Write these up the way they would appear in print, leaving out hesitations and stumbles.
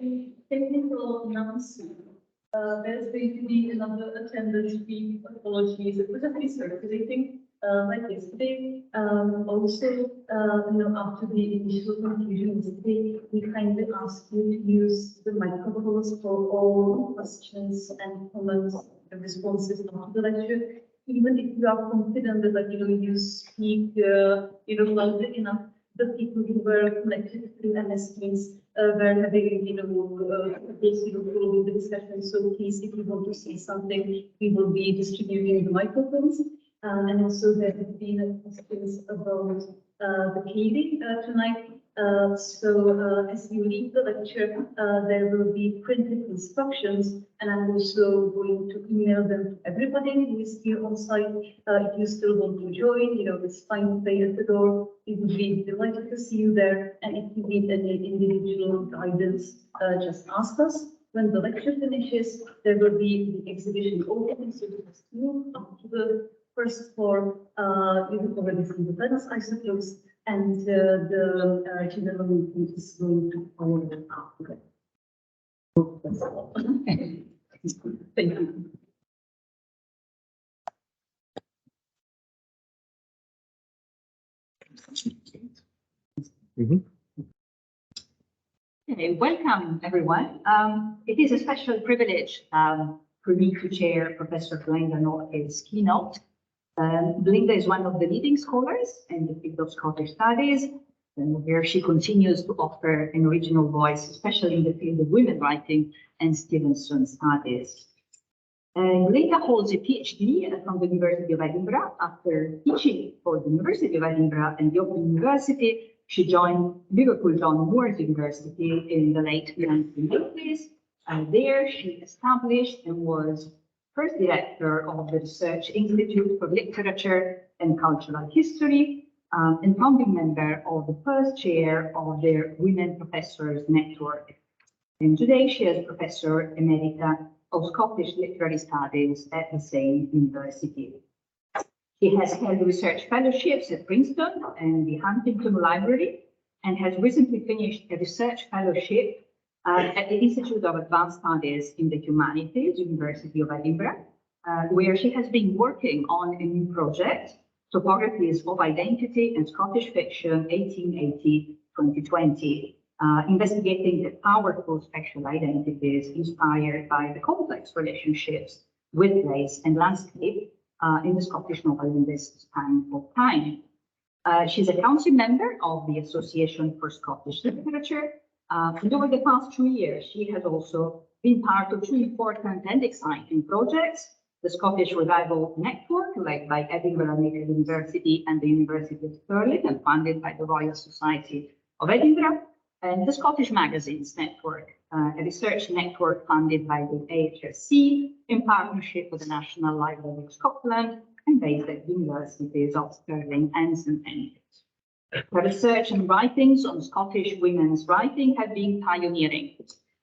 a technical announcement. There's going to be another attendance fee. Apologies, it was a bit circulating like yesterday. Also, after the initial conclusion yesterday, we kindly asked you to use the microphones for all questions and comments and responses after the lecture. Even if you are confident that you speak loudly enough, the people who were connected through MS Teams were having following the discussion. So please, if you want to say something, we will be distributing the microphones. And also there have been questions about the Tweedie tonight. As you leave the lecture, there will be printed instructions, and I'm also going to email them to everybody who is here on site. If you still want to join, it's fine, pay at the door. We would be delighted to see you there. And if you need any individual guidance, just ask us. When the lecture finishes, there will be the exhibition open, so just move up to the first floor. You have already seen the plans, I suppose. And the general meeting is going to follow after. That's all. Thank you. Okay, welcome everyone. It is a special privilege for me to chair Professor Glenda Norquay's keynote. Glenda is one of the leading scholars in the field of Scottish studies, and where she continues to offer an original voice, especially in the field of women writing and Stevenson studies. Glenda holds a PhD from the University of Edinburgh. After teaching for the University of Edinburgh and the Open University, she joined Liverpool John Moores University in the late 1980s. There she established and was first director of the Research Institute for Literature and Cultural History, and founding member of the first chair of their Women Professors Network. And today she is Professor Emerita of Scottish Literary Studies at the same university. She has held research fellowships at Princeton and the Huntington Library, and has recently finished a research fellowship at the Institute of Advanced Studies in the Humanities, University of Edinburgh, where she has been working on a new project, Topographies of Identity and Scottish Fiction, 1880-2020, investigating the powerful spatial identities inspired by the complex relationships with place and landscape in the Scottish novel in this span of time. She's a council member of the Association for Scottish Literature. And over the past 2 years, she has also been part of two important and exciting projects: the Scottish Revival Network, led by Edinburgh Naval University and the University of Stirling, and funded by the Royal Society of Edinburgh, and the Scottish Magazines Network, a research network funded by the AHSC in partnership with the National Library of Scotland and based at the Universities of Stirling and St Andrews. Her research and writings on Scottish women's writing have been pioneering.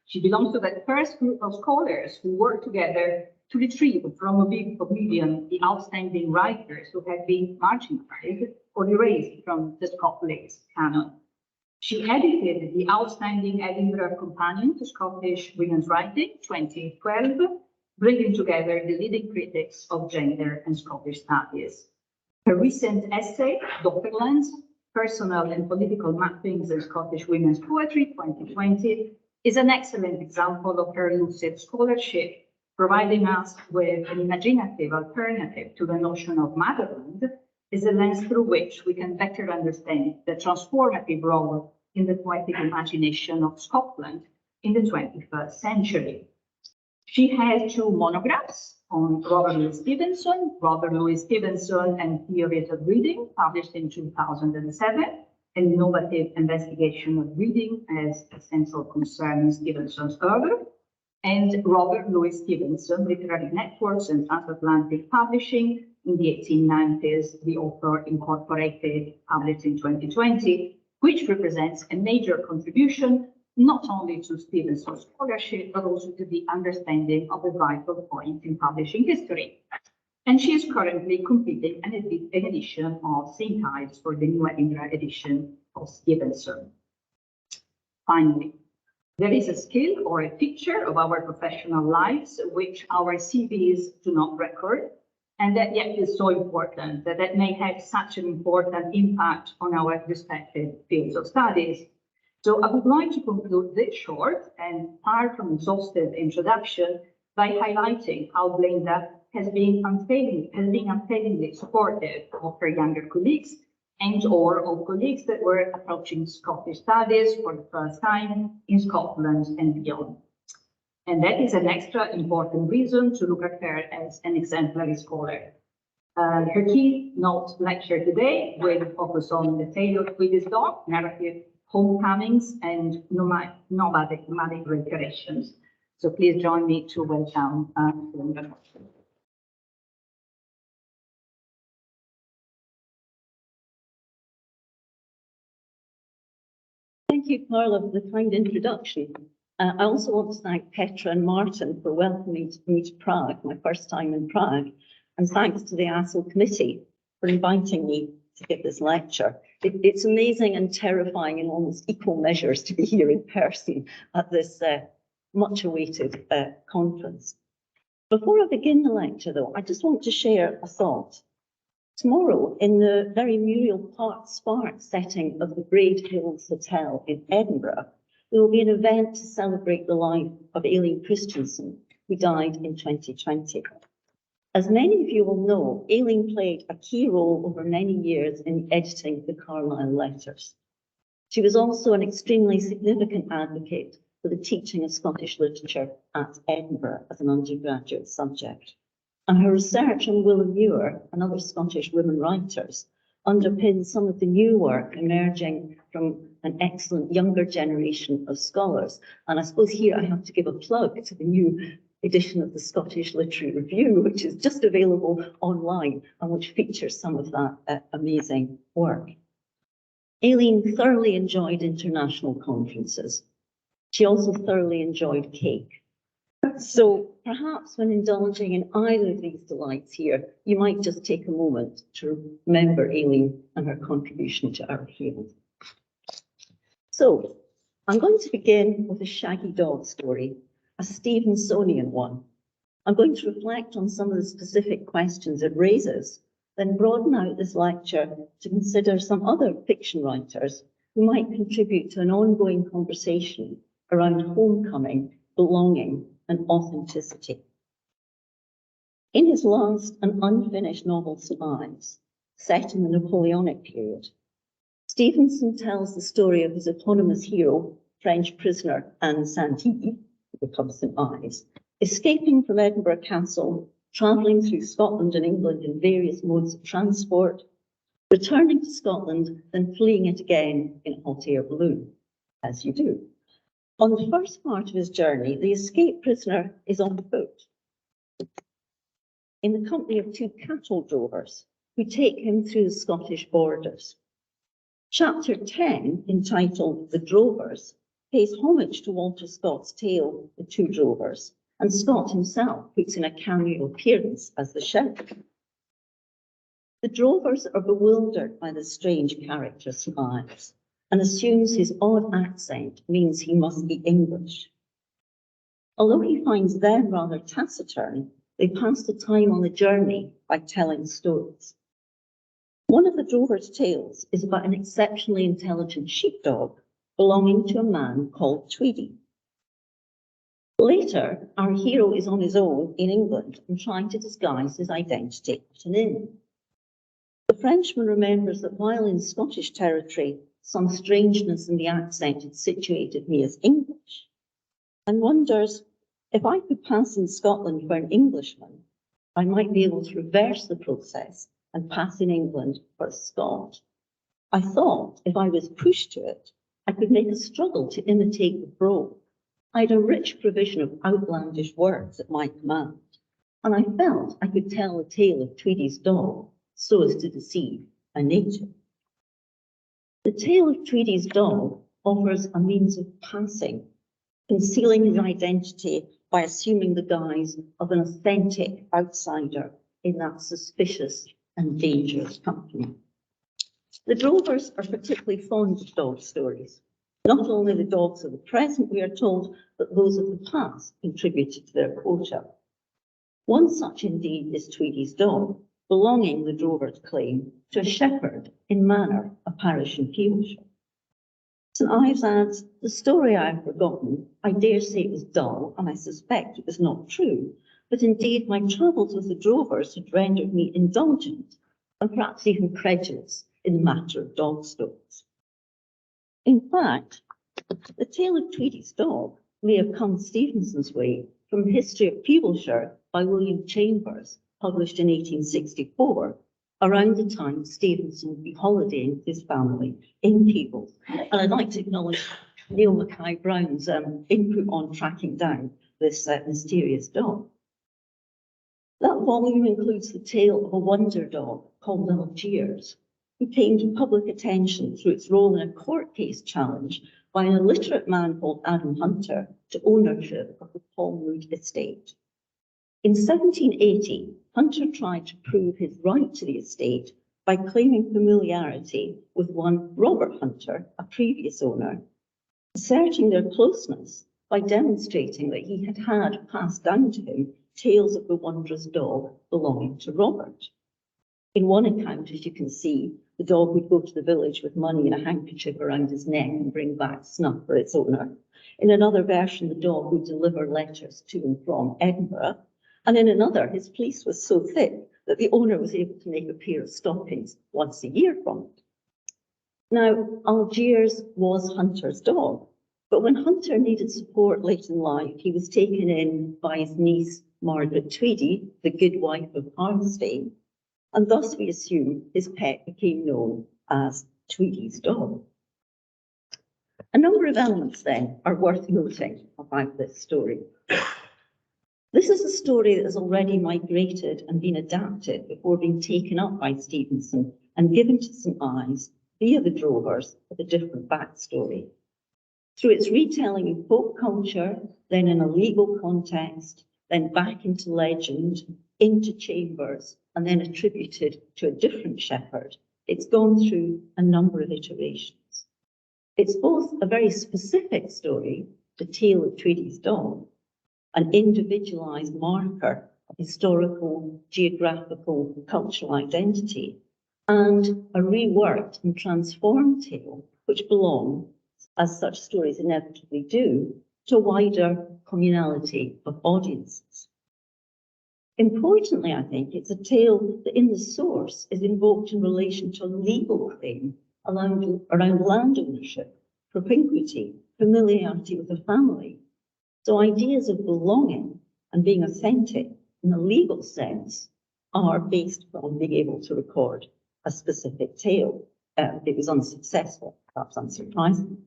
She belongs to that first group of scholars who worked together to retrieve from oblivion the outstanding writers who had been marginalized or erased from the Scottish canon. She edited the outstanding Edinburgh Companion to Scottish Women's Writing, 2012, bringing together the leading critics of gender and Scottish studies. Her recent essay, Dotterlands, Personal and Political Mappings in Scottish Women's Poetry, 2020, is an excellent example of her lucid scholarship, providing us with an imaginative alternative to the notion of motherland as a lens through which we can better understand the transformative role in the poetic imagination of Scotland in the 21st century. She has two monographs on Robert Louis Stevenson and Theories of Reading, published in 2007, an innovative investigation of reading as a central concern in Stevenson's oeuvre, and Robert Louis Stevenson, Literary Networks and Transatlantic Publishing in the 1890s, the author incorporated, published in 2020, which represents a major contribution not only to Stevenson's scholarship, but also to the understanding of a vital point in publishing history. And she is currently completing an edition of St. Ives for the New Edinburgh edition of Stevenson. Finally, There is a skill or a feature of our professional lives which our CVs do not record, and that yet is so important that may have such an important impact on our respective fields of studies. So I would like to conclude this short and far from exhaustive introduction by highlighting how Glenda has been unfailingly supportive of her younger colleagues and/or of colleagues that were approaching Scottish studies for the first time in Scotland and beyond. And that is an extra important reason to look at her as an exemplary scholar. Her keynote lecture today will focus on the tale of Tweedie's dog, narrative homecomings, and nomadic reiterations. So please join me to welcome Glenda Norquay. Thank you, Carla, for the kind introduction. I also want to thank Petra and Martin for welcoming me to Prague, my first time in Prague, and thanks to the ASL committee for inviting me to give this lecture. It's amazing and terrifying in almost equal measures to be here in person at this much awaited conference. Before I begin the lecture, though, I just want to share a thought. Tomorrow, in the very Muriel Spark setting of the Braid Hills Hotel in Edinburgh, there will be an event to celebrate the life of Aileen Christensen, who died in 2020. As many of you will know, Aileen played a key role over many years in editing the Carlisle letters. She was also an extremely significant advocate for the teaching of Scottish literature at Edinburgh as an undergraduate subject. And her research on William Muir and other Scottish women writers underpins some of the new work emerging from an excellent younger generation of scholars. And I suppose here I have to give a plug to the new edition of the Scottish Literary Review, which is just available online and which features some of that amazing work. Aileen thoroughly enjoyed international conferences. She also thoroughly enjoyed cake. So perhaps when indulging in either of these delights here, you might just take a moment to remember Aileen and her contribution to our field. So I'm going to begin with a shaggy dog story, a Stevensonian one. I'm going to reflect on some of the specific questions it raises, then broaden out this lecture to consider some other fiction writers who might contribute to an ongoing conversation around homecoming, belonging, and authenticity. In his last and unfinished novel, Survives, set in the Napoleonic period, Stevenson tells the story of his eponymous hero, French prisoner Anne Saint-Yves, who becomes St. Ives, escaping from Edinburgh Castle, travelling through Scotland and England in various modes of transport, returning to Scotland, then fleeing it again in a hot air balloon, as you do. On the first part of his journey, the escaped prisoner is on foot in the company of two cattle drovers who take him through the Scottish borders. Chapter 10, entitled The Drovers, pays homage to Walter Scott's tale, The Two Drovers, and Scott himself puts in a cameo appearance as the sheriff. The drovers are bewildered by the strange character Survives, and assumes his odd accent means he must be English. Although he finds them rather taciturn, they pass the time on the journey by telling stories. One of the drovers' tales is about an exceptionally intelligent sheepdog belonging to a man called Tweedie. Later, our hero is on his own in England and trying to disguise his identity at an inn. The Frenchman remembers that while in Scottish territory, some strangeness in the accent had situated me as English, and wonders if I could pass in Scotland for an Englishman, I might be able to reverse the process and pass in England for a Scot. I thought if I was pushed to it, I could make a struggle to imitate the brogue. I had a rich provision of outlandish words at my command, and I felt I could tell the tale of Tweedie's dog so as to deceive a native. The tale of Tweedie's dog offers a means of passing, concealing his identity by assuming the guise of an authentic outsider in that suspicious and dangerous company. The drovers are particularly fond of dog stories. Not only the dogs of the present, we are told, but those of the past contributed to their quota. One such indeed is Tweedie's dog, belonging, the drovers claim, to a shepherd in Manor, a parish in Peelshire. St Ives adds, the story I have forgotten, I dare say it was dull, and I suspect it was not true, but indeed my travels with the drovers had rendered me indulgent, and perhaps even credulous in the matter of dog stories. In fact, the tale of Tweedie's dog may have come Stevenson's way from History of Peelshire by William Chambers, published in 1864, around the time Stevenson would be holidaying with his family in Peebles. And I'd like to acknowledge Neil Mackay-Brown's input on tracking down this mysterious dog. That volume includes the tale of a wonder dog called Algiers, who came to public attention through its role in a court case challenge by an illiterate man called Adam Hunter to ownership of the Palmwood estate. In 1780, Hunter tried to prove his right to the estate by claiming familiarity with one Robert Hunter, a previous owner, asserting their closeness by demonstrating that he had passed down to him tales of the wondrous dog belonging to Robert. In one account, as you can see, the dog would go to the village with money and a handkerchief around his neck and bring back snuff for its owner. In another version, the dog would deliver letters to and from Edinburgh. And in another, his fleece was so thick that the owner was able to make a pair of stockings once a year from it. Now, Algiers was Hunter's dog, but when Hunter needed support late in life, he was taken in by his niece, Margaret Tweedie, the good wife of Armstein, and thus we assume his pet became known as Tweedie's dog. A number of elements then are worth noting about this story. This is a story that has already migrated and been adapted before being taken up by Stevenson and given to St Ives via the drovers with a different backstory. Through its retelling in folk culture, then in a legal context, then back into legend, into Chambers, and then attributed to a different shepherd, it's gone through a number of iterations. It's both a very specific story, the tale of Tweedie's dog, an individualised marker of historical, geographical, cultural identity, and a reworked and transformed tale which belongs, as such stories inevitably do, to a wider communality of audiences. Importantly, I think, it's a tale that in the source is invoked in relation to a legal claim around land ownership, propinquity, familiarity with the family. So ideas of belonging and being authentic in a legal sense are based on being able to record a specific tale. It was unsuccessful, perhaps unsurprising.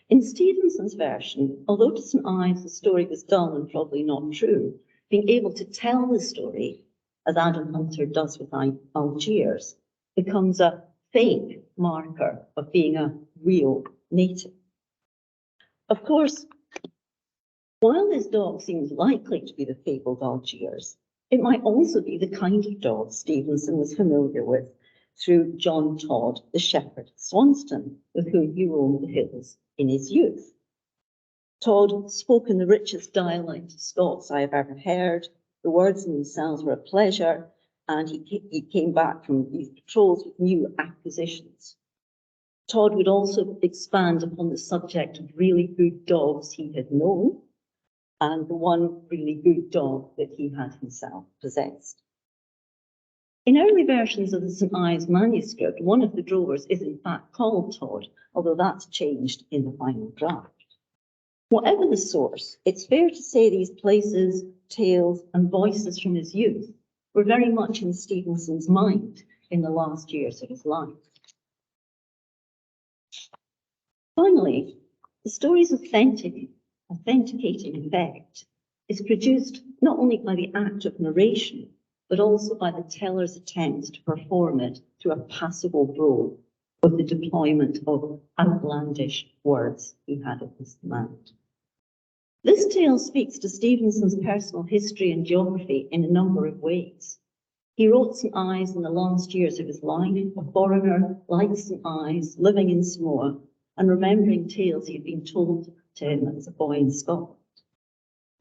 In Stevenson's version, although to St Ives the story was dull and probably not true, being able to tell the story, as Adam Hunter does with Algiers, becomes a fake marker of being a real native. Of course, while this dog seems likely to be the fabled Algiers, it might also be the kind of dog Stevenson was familiar with through John Todd, the shepherd at Swanston, with whom he roamed the hills in his youth. Todd spoke in the richest dialect of Scots I have ever heard. The words in themselves were a pleasure, and he came back from these patrols with new acquisitions. Todd would also expand upon the subject of really good dogs he had known, and the one really good dog that he had himself possessed. In early versions of the St Ives manuscript, one of the drovers is in fact called Todd, although that's changed in the final draft. Whatever the source, it's fair to say these places, tales, and voices from his youth were very much in Stevenson's mind in the last years of his life. Finally, the story's authenticating effect is produced not only by the act of narration, but also by the teller's attempts to perform it through a passable brogue with the deployment of outlandish words he had at his command. This tale speaks to Stevenson's personal history and geography in a number of ways. He wrote St Ives in the last years of his life, a foreigner like St Ives, living in Samoa, and remembering tales he had been told to him as a boy in Scotland.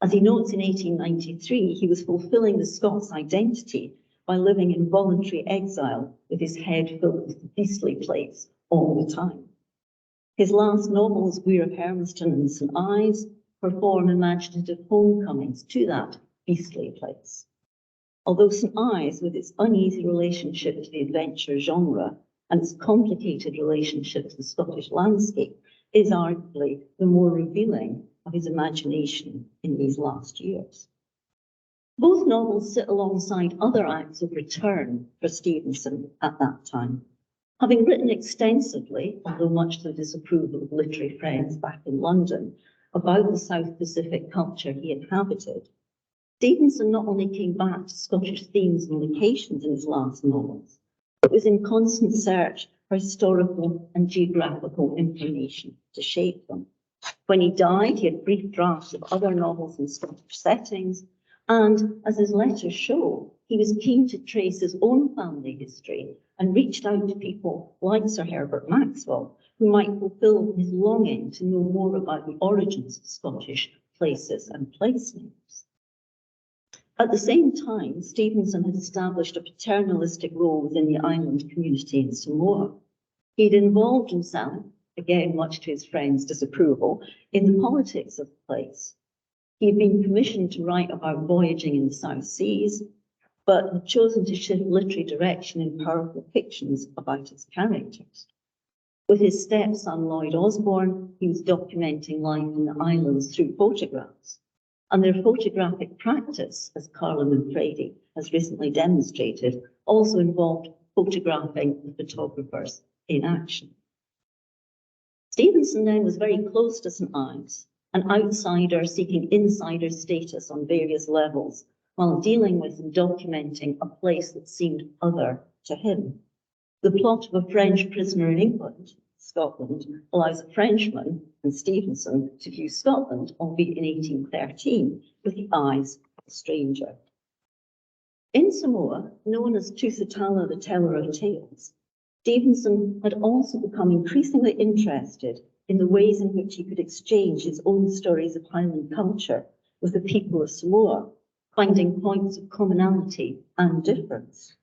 As he notes in 1893, he was fulfilling the Scots identity by living in voluntary exile with his head filled with the beastly plates all the time. His last novels, Weir of Hermiston and St. Ives, perform imaginative homecomings to that beastly place. Although St. Ives, with its uneasy relationship to the adventure genre and its complicated relationship to the Scottish landscape, is arguably the more revealing of his imagination in these last years. Both novels sit alongside other acts of return for Stevenson at that time. Having written extensively, although much to the disapproval of literary friends back in London, about the South Pacific culture he inhabited, Stevenson not only came back to Scottish themes and locations in his last novels, but was in constant search for historical and geographical information to shape them. When he died, he had brief drafts of other novels in Scottish settings, and as his letters show, he was keen to trace his own family history and reached out to people like Sir Herbert Maxwell, who might fulfill his longing to know more about the origins of Scottish places and place names. At the same time, Stevenson had established a paternalistic role within the island community in Samoa. He'd involved himself, again much to his friends' disapproval, in the politics of the place. He had been commissioned to write about voyaging in the South Seas, but had chosen to shift literary direction in powerful fictions about its characters. With his stepson Lloyd Osborne, he was documenting life in the islands through photographs. And their photographic practice, as Carla Manfredi has recently demonstrated, also involved photographing the photographers in action. Stevenson then was very close to St. Ives, an outsider seeking insider status on various levels, while dealing with and documenting a place that seemed other to him. The plot of A French Prisoner in England, Scotland, allows a Frenchman, and Stevenson, to view Scotland, albeit in 1813, with the eyes of a stranger. In Samoa, known as Tusitala, the Teller of Tales, Stevenson had also become increasingly interested in the ways in which he could exchange his own stories of Highland culture with the people of Samoa, finding points of commonality and difference.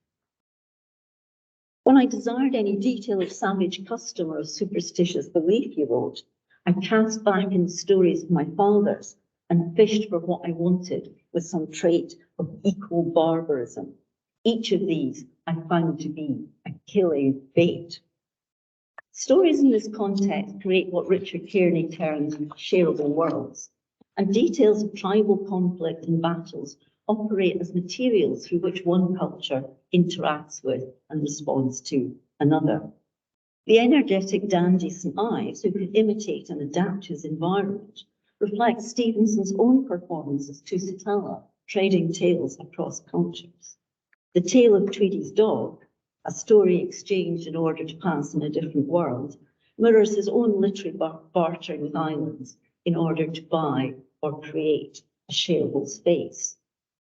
When I desired any detail of savage custom or of superstitious belief, he wrote, I cast back in the stories of my fathers and fished for what I wanted with some trait of equal barbarism. Each of these I found to be a killing bait. Stories in this context create what Richard Kearney terms shareable worlds, and details of tribal conflict and battles operate as materials through which one culture interacts with and responds to another. The energetic dandy St. Ives, who could imitate and adapt to his environment, reflects Stevenson's own performance as Tusitala, trading tales across cultures. The tale of Tweedie's dog, a story exchanged in order to pass in a different world, mirrors his own literary bartering with islands in order to buy or create a shareable space.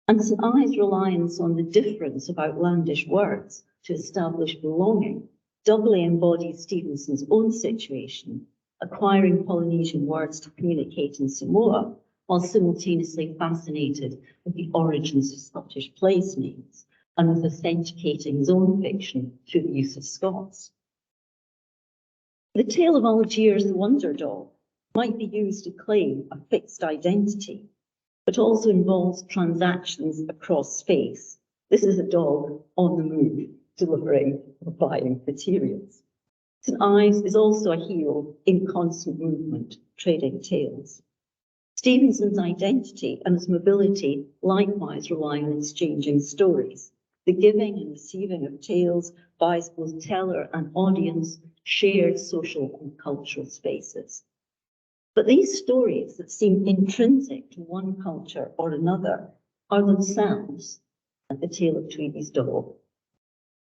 And St. Ives' reliance on the difference of outlandish words to establish belonging doubly embodies Stevenson's own situation, acquiring Polynesian words to communicate in Samoa, while simultaneously fascinated with the origins of Scottish place names and with authenticating his own fiction through the use of Scots. The tale of Algiers the Wonder Dog might be used to claim a fixed identity, but also involves transactions across space. This is a dog on the move, delivering or buying materials. St. Ives is also a hero in constant movement, trading tales. Stevenson's identity and his mobility likewise rely on exchanging stories. The giving and receiving of tales buys both teller and audience shared social and cultural spaces. But these stories that seem intrinsic to one culture or another are themselves, like the tale of Tweedie's dog,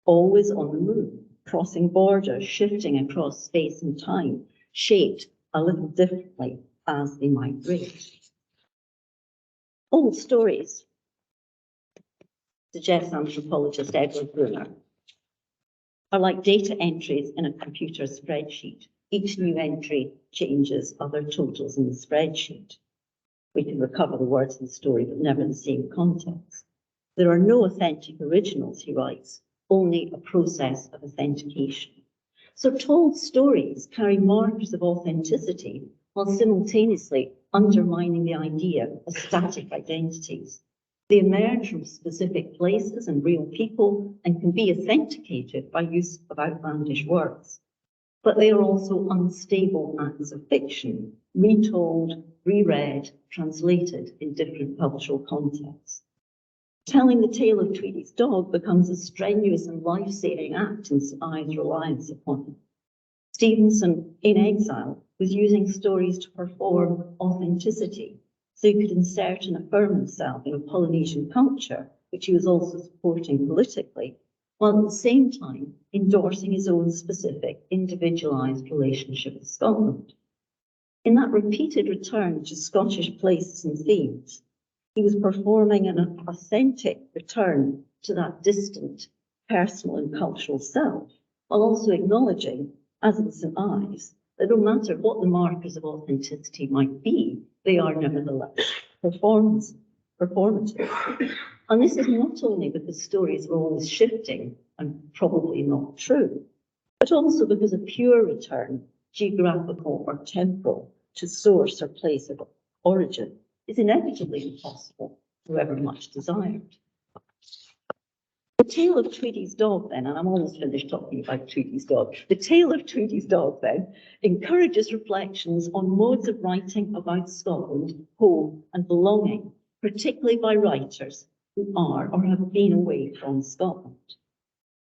always on the move, crossing borders, shifting across space and time, shaped a little differently as they migrate. Old stories, suggests anthropologist Edward Brunner, are like data entries in a computer spreadsheet. Each new entry changes other totals in the spreadsheet. We can recover the words in the story, but never the same context. There are no authentic originals, he writes, only a process of authentication. So told stories carry markers of authenticity while simultaneously undermining the idea of static identities. They emerge from specific places and real people and can be authenticated by use of outlandish words. But they are also unstable acts of fiction, retold, reread, translated in different cultural contexts. Telling the tale of Tweedie's dog becomes a strenuous and life-saving act in I's reliance upon it. Stevenson, in exile, was using stories to perform authenticity, so he could insert and affirm himself in a Polynesian culture, which he was also supporting politically, while at the same time endorsing his own specific, individualised relationship with Scotland. In that repeated return to Scottish places and themes, he was performing an authentic return to that distant, personal and cultural self, while also acknowledging, as in St Ives, that no matter what the markers of authenticity might be, they are nevertheless performative. And this is not only because stories are always shifting and probably not true, but also because a pure return, geographical or temporal, to source or place of origin is inevitably impossible, however much desired. The tale of Tweedie's dog, then, and I'm almost finished talking about Tweedie's dog. The tale of Tweedie's dog, then, encourages reflections on modes of writing about Scotland, home, and belonging, particularly by writers who are or have been away from Scotland.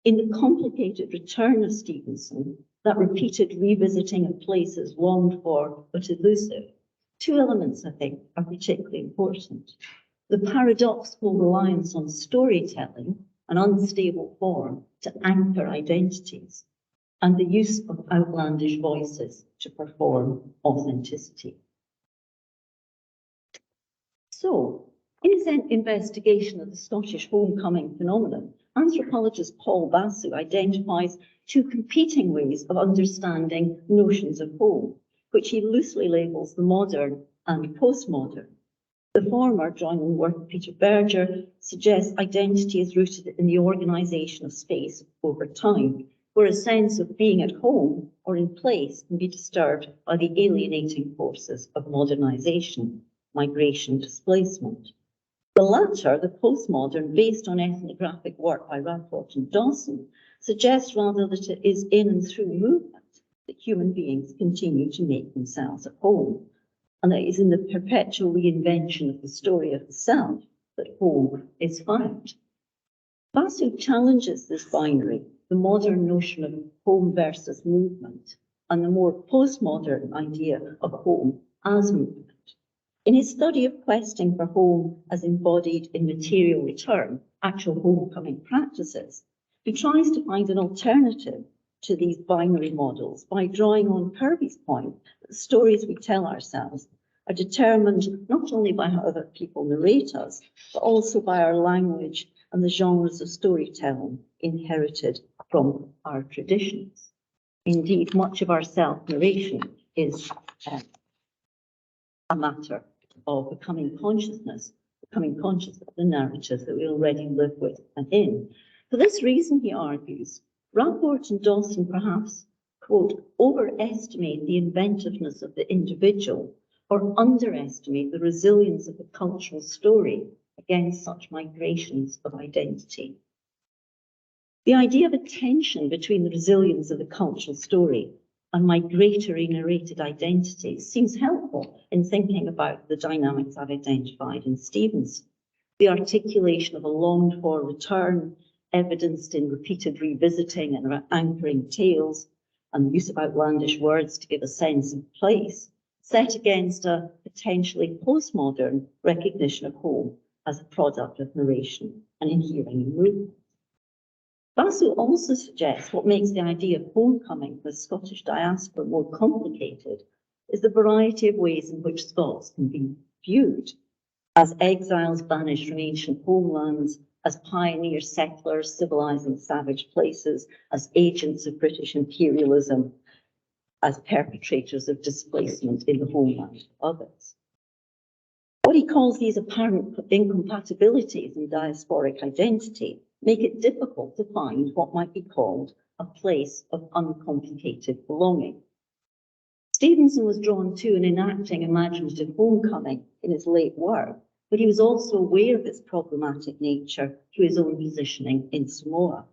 In the complicated return of Stevenson, that repeated revisiting of places longed for but elusive, two elements, I think, are particularly important. The paradoxical reliance on storytelling, an unstable form to anchor identities, and the use of outlandish voices to perform authenticity. So, in his investigation of the Scottish homecoming phenomenon, anthropologist Paul Basu identifies two competing ways of understanding notions of home, which he loosely labels the modern and postmodern. The former, drawing on the work of Peter Berger, suggests identity is rooted in the organisation of space over time, where a sense of being at home or in place can be disturbed by the alienating forces of modernisation, migration, displacement. The latter, the postmodern, based on ethnographic work by Rapport and Dawson, suggests rather that it is in and through movement that human beings continue to make themselves at home, and that it is in the perpetual reinvention of the story of the self that home is found. Basu challenges this binary, the modern notion of home versus movement, and the more postmodern idea of home as movement. In his study of questing for home as embodied in material return, actual homecoming practices, he tries to find an alternative to these binary models by drawing on Kirby's point that the stories we tell ourselves are determined not only by how other people narrate us, but also by our language and the genres of storytelling inherited from our traditions. Indeed, much of our self-narration is a matter of becoming conscious of the narratives that we already live with and in. For this reason, he argues, Rapport and Dawson perhaps, quote, overestimate the inventiveness of the individual or underestimate the resilience of the cultural story against such migrations of identity. The idea of a tension between the resilience of the cultural story and migratory narrated identities seems helpful in thinking about the dynamics I've identified in Stevenson. The articulation of a longed-for return, evidenced in repeated revisiting and anchoring tales, and the use of outlandish words to give a sense of place, set against a potentially postmodern recognition of home as a product of narration and inhering in movement. Basu also suggests what makes the idea of homecoming for the Scottish diaspora more complicated is the variety of ways in which Scots can be viewed as exiles banished from ancient homelands, as pioneer settlers civilising savage places, as agents of British imperialism, as perpetrators of displacement in the homeland of others. What he calls these apparent incompatibilities in diasporic identity make it difficult to find what might be called a place of uncomplicated belonging. Stevenson was drawn to and enacting imaginative homecoming in his late work, but he was also aware of its problematic nature through his own positioning in Samoa.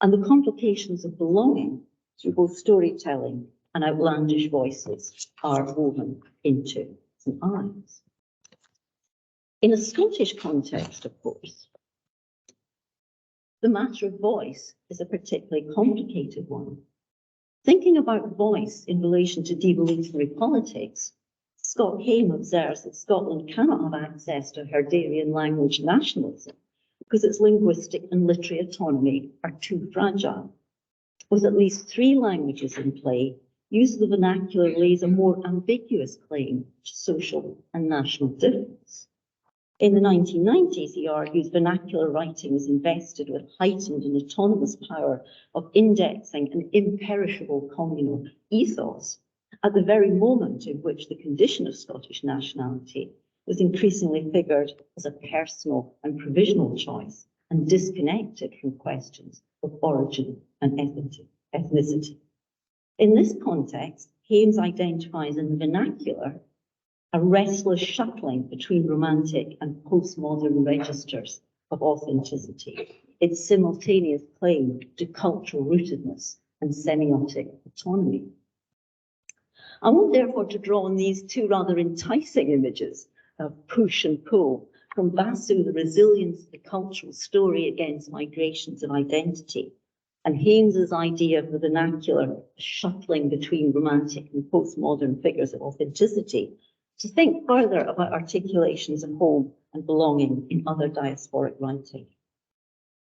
And the complications of belonging through both storytelling and outlandish voices are woven into St. Ives. In a Scottish context, of course, the matter of voice is a particularly complicated one. Thinking about voice in relation to devolutionary politics, Scott Haim observes that Scotland cannot have access to Herderian language nationalism because its linguistic and literary autonomy are too fragile. With at least 3 languages in play, use of the vernacular lays a more ambiguous claim to social and national difference. In the 1990s, he argues vernacular writing is invested with heightened and autonomous power of indexing an imperishable communal ethos at the very moment in which the condition of Scottish nationality was increasingly figured as a personal and provisional choice and disconnected from questions of origin and ethnicity. In this context, Hames identifies in the vernacular a restless shuttling between romantic and postmodern registers of authenticity, its simultaneous claim to cultural rootedness and semiotic autonomy. I want therefore to draw on these 2 rather enticing images of push and pull from Basu, the resilience of the cultural story against migrations of identity, and Haynes's idea of the vernacular shuttling between romantic and postmodern figures of authenticity, to think further about articulations of home and belonging in other diasporic writing.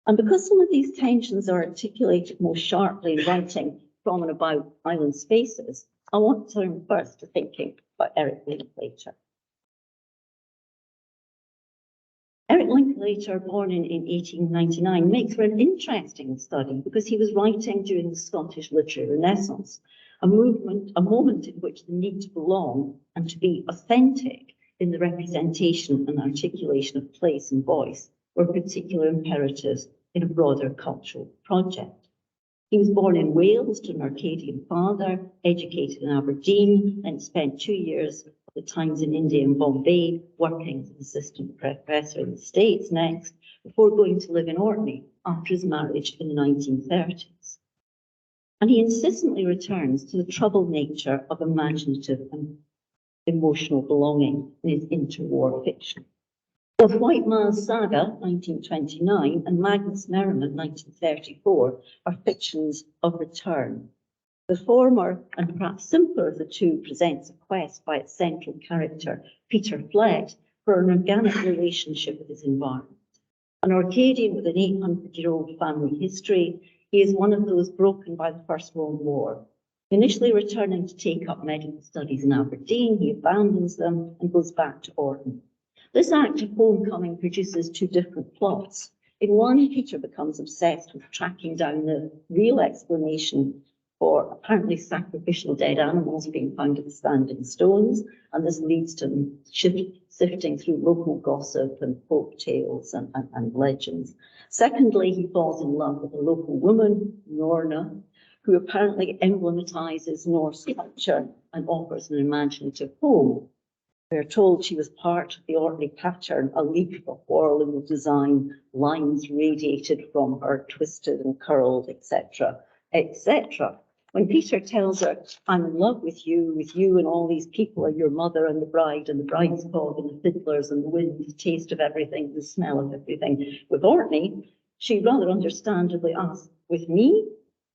And because some of these tensions are articulated more sharply in writing from and about island spaces, I want to turn first to thinking about Eric Linklater. Eric Linklater, born in 1899, makes for an interesting study because he was writing during the Scottish literary Renaissance, a moment in which the need to belong and to be authentic in the representation and articulation of place and voice were particular imperatives in a broader cultural project. He was born in Wales to an Arcadian father, educated in Aberdeen, and spent 2 years of the times in India and Bombay, working as an assistant professor in the States next, before going to live in Orkney after his marriage in the 1930s. And he insistently returns to the troubled nature of imaginative and emotional belonging in his interwar fiction. Both White Miles Saga, 1929, and Magnus Merriment, 1934, are fictions of return. The former, and perhaps simpler of the 2, presents a quest by its central character, Peter Flett, for an organic relationship with his environment. An Arcadian with an 800-year-old family history, he is one of those broken by the First World War. Initially returning to take up medical studies in Aberdeen, he abandons them and goes back to Orton. This act of homecoming produces 2 different plots. In one, Peter becomes obsessed with tracking down the real explanation for apparently sacrificial dead animals being found in standing stones, and this leads to him sifting through local gossip and folk tales and legends. Secondly, he falls in love with a local woman, Norna, who apparently emblematizes Norse culture and offers an imaginative home. We are told she was part of the Orkney pattern, a leaf of whirling design, lines radiated from her, twisted and curled, etc., etc. When Peter tells her, I'm in love with you and all these people are your mother and the bride and the bride's fog and the fiddlers and the wind, the taste of everything, the smell of everything. With Orkney, she rather understandably asks, with me,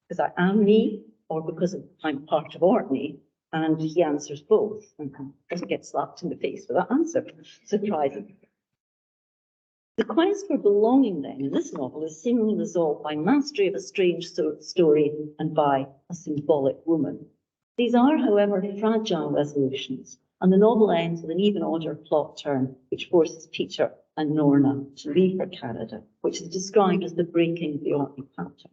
because I am me, or because I'm part of Orkney? And he answers both and doesn't get slapped in the face for that answer. Surprising. The quest for belonging then in this novel is seemingly resolved by mastery of a strange story and by a symbolic woman. These are, however, fragile resolutions, and the novel ends with an even odder plot turn which forces Peter and Norna to leave for Canada, which is described as the breaking of the Orkney pattern.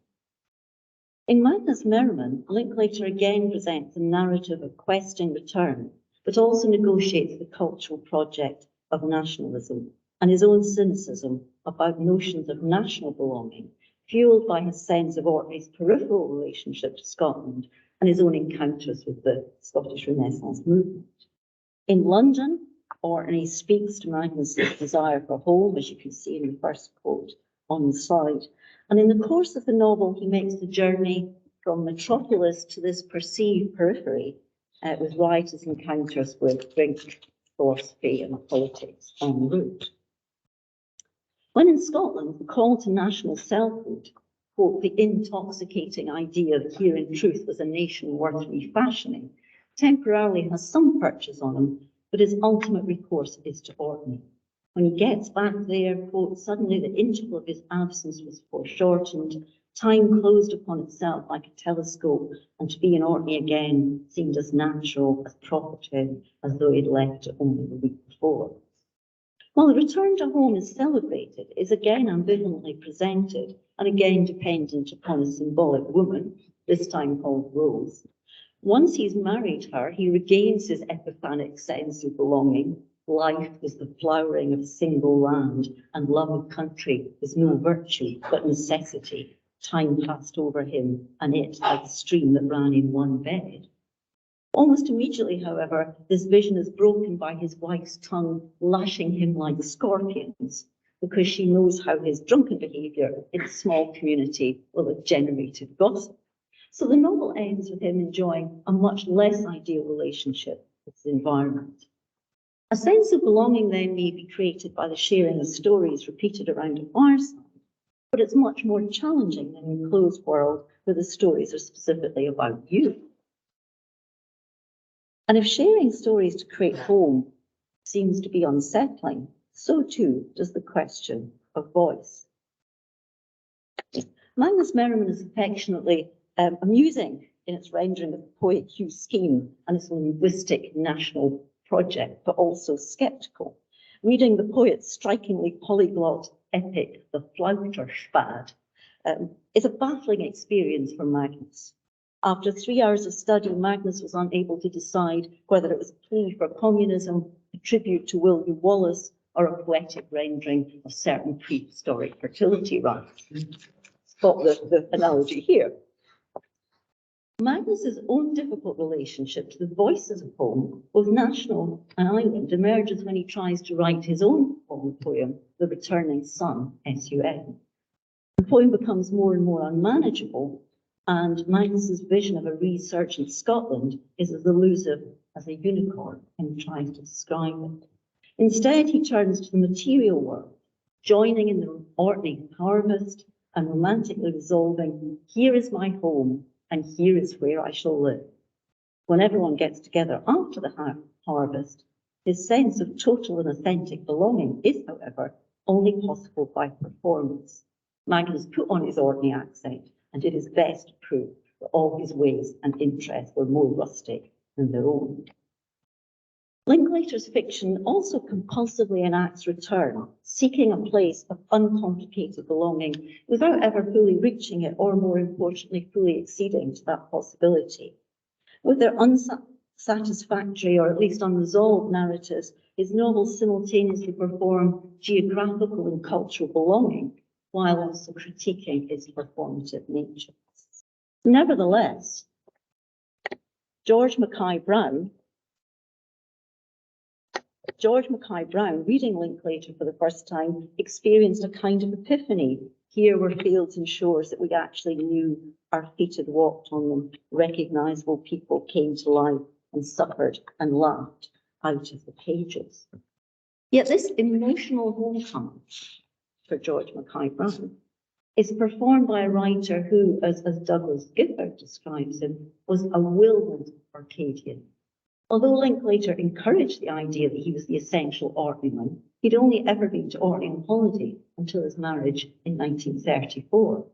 In Magnus Merriman, Linklater again presents a narrative of quest and return, but also negotiates the cultural project of nationalism and his own cynicism about notions of national belonging, fueled by his sense of Orkney's peripheral relationship to Scotland and his own encounters with the Scottish Renaissance movement. In London, Orkney speaks to Magnus's desire for home, as you can see in the first quote on the slide. And in the course of the novel, he makes the journey from metropolis to this perceived periphery with writers' encounters with drink, philosophy and politics en route. When in Scotland, the call to national selfhood, quote, the intoxicating idea that here in truth was a nation worth refashioning, temporarily has some purchase on him, but his ultimate recourse is to Orkney. When he gets back there, quote, suddenly the interval of his absence was foreshortened, time closed upon itself like a telescope, and to be in Orkney again seemed as natural, as proper to him, as though he'd left it only the week before. While the return to home is celebrated, is again ambivalently presented, and again dependent upon a symbolic woman, this time called Rose. Once he's married her, he regains his epiphanic sense of belonging. Life was the flowering of a single land, and love of country was no virtue, but necessity. Time passed over him, and it like a stream that ran in one bed. Almost immediately, however, this vision is broken by his wife's tongue lashing him like scorpions, because she knows how his drunken behaviour in a small community will have generated gossip. So the novel ends with him enjoying a much less ideal relationship with his environment. A sense of belonging then may be created by the sharing of stories repeated around a fireside, but it's much more challenging than in a closed world where the stories are specifically about you. And if sharing stories to create home seems to be unsettling, so too does the question of voice. Magnus Merriman is affectionately amusing in its rendering of the poet Hugh's scheme and its linguistic national project, but also sceptical. Reading the poet's strikingly polyglot epic, The Flauterspad, is a baffling experience for Magnus. After 3 hours of study, Magnus was unable to decide whether it was a plea for communism, a tribute to William Wallace, or a poetic rendering of certain prehistoric fertility rites. Spot the analogy here. Magnus's own difficult relationship to the voices of home, both national and island, emerges when he tries to write his own home poem, The Returning Sun, S-U-N. The poem becomes more and more unmanageable, and Magnus's vision of a resurgent Scotland is as elusive as a unicorn when he tries to describe it. Instead, he turns to the material world, joining in the Orkney harvest and romantically resolving, here is my home, and here is where I shall live. When everyone gets together after the harvest, his sense of total and authentic belonging is, however, only possible by performance. Magnus put on his Orkney accent and did his best to prove that all his ways and interests were more rustic than their own. Linklater's fiction also compulsively enacts return, seeking a place of uncomplicated belonging without ever fully reaching it, or more importantly, fully acceding to that possibility. With their unsatisfactory or at least unresolved narratives, his novels simultaneously perform geographical and cultural belonging, while also critiquing its performative nature. Nevertheless, George Mackay Brown, reading Linklater for the first time, experienced a kind of epiphany. Here were fields and shores that we actually knew. Our feet had walked on them. Recognizable people came to life and suffered and laughed out of the pages. Yet this emotional homecoming for George Mackay Brown is performed by a writer who, as Douglas Gifford describes him, was a wilted Orcadian. Although Linklater encouraged the idea that he was the essential Orkneyman, he'd only ever been to Orkney on holiday until his marriage in 1934.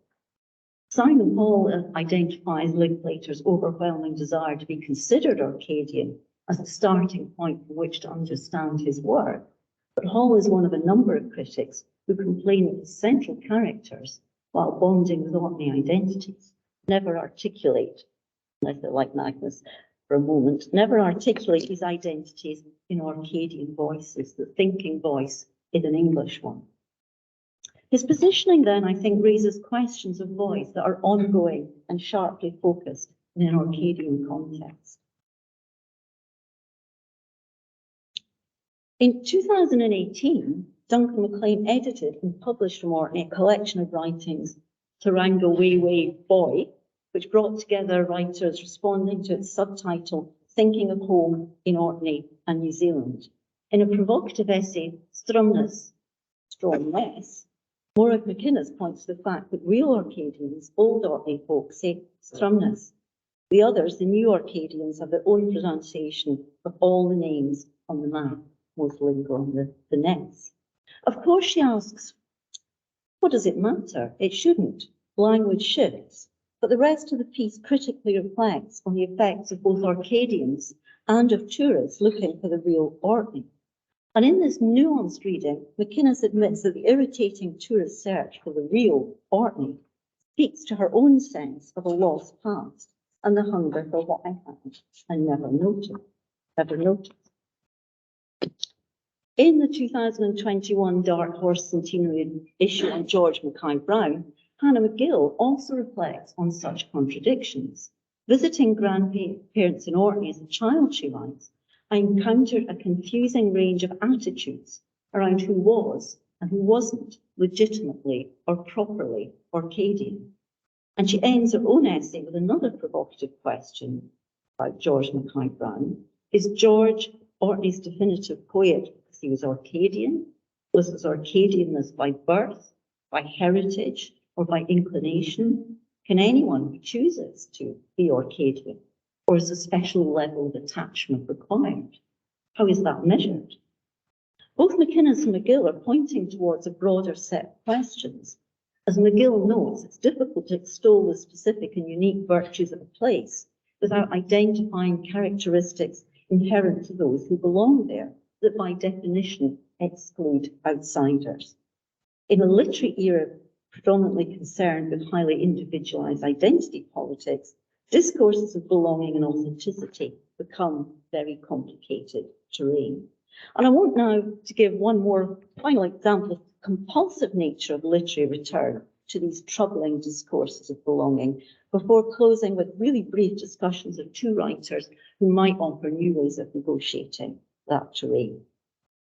Simon Hall identifies Linklater's overwhelming desire to be considered Orcadian as a starting point from which to understand his work. But Hall is one of a number of critics who complain that the central characters, while bonding with Orkney identities, never articulate, unless they're like Magnus for a moment, never articulate his identities in Orcadian voices, the thinking voice is an English one. His positioning then, I think, raises questions of voice that are ongoing and sharply focused in an Orcadian context. In 2018, Duncan MacLean edited and published from Orkney a collection of writings, Tarango Way Way Boy, which brought together writers responding to its subtitle, Thinking of Home in Orkney and New Zealand. In a provocative essay, Stromness, Morag McInnes points to the fact that real Orcadians, old Orkney folk, say Stromness. The others, the new Orcadians, have their own pronunciation of all the names on the map, most lingo on the nets. Of course, she asks, what does it matter? It shouldn't. Language shifts. But the rest of the piece critically reflects on the effects of both Orcadians and of tourists looking for the real Orkney. And in this nuanced reading, McInnes admits that the irritating tourist search for the real Orkney speaks to her own sense of a lost past and the hunger for what I had and never noticed. In the 2021 Dark Horse Centenary issue on George Mackay-Brown, Hannah McGill also reflects on such contradictions. Visiting grandparents in Orkney as a child, she writes, I encountered a confusing range of attitudes around who was and who wasn't legitimately or properly Orcadian. And she ends her own essay with another provocative question about George Mackay-Brown. Is George Orkney's definitive poet because he was Orcadian? Was his Orcadianness by birth, by heritage, or by inclination? Can anyone who chooses to be Orcadian? Or is a special level of attachment required? How is that measured? Both McInnes and McGill are pointing towards a broader set of questions. As McGill notes, it's difficult to extol the specific and unique virtues of a place without identifying characteristics inherent to those who belong there, that by definition exclude outsiders. In a literary era predominantly concerned with highly individualized identity politics, discourses of belonging and authenticity become very complicated terrain. And I want now to give one more final example of the compulsive nature of literary return to these troubling discourses of belonging before closing with really brief discussions of two writers who might offer new ways of negotiating that terrain.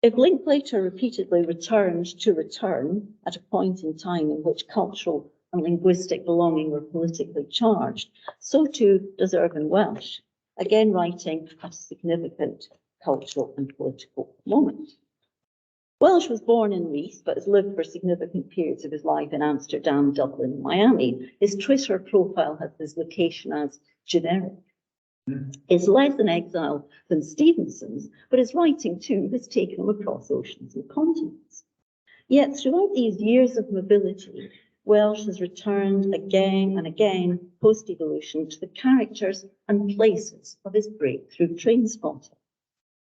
If Linklater repeatedly returned to return at a point in time in which cultural and linguistic belonging were politically charged, so too does Irvine Welsh, again writing at a significant cultural and political moment. Welsh was born in Leith, but has lived for significant periods of his life in Amsterdam, Dublin, and Miami. His Twitter profile has his location as generic. Is less an exile than Stevenson's, but his writing too has taken him across oceans and continents. Yet throughout these years of mobility, Welsh has returned again and again, post-evolution, to the characters and places of his breakthrough train spotting.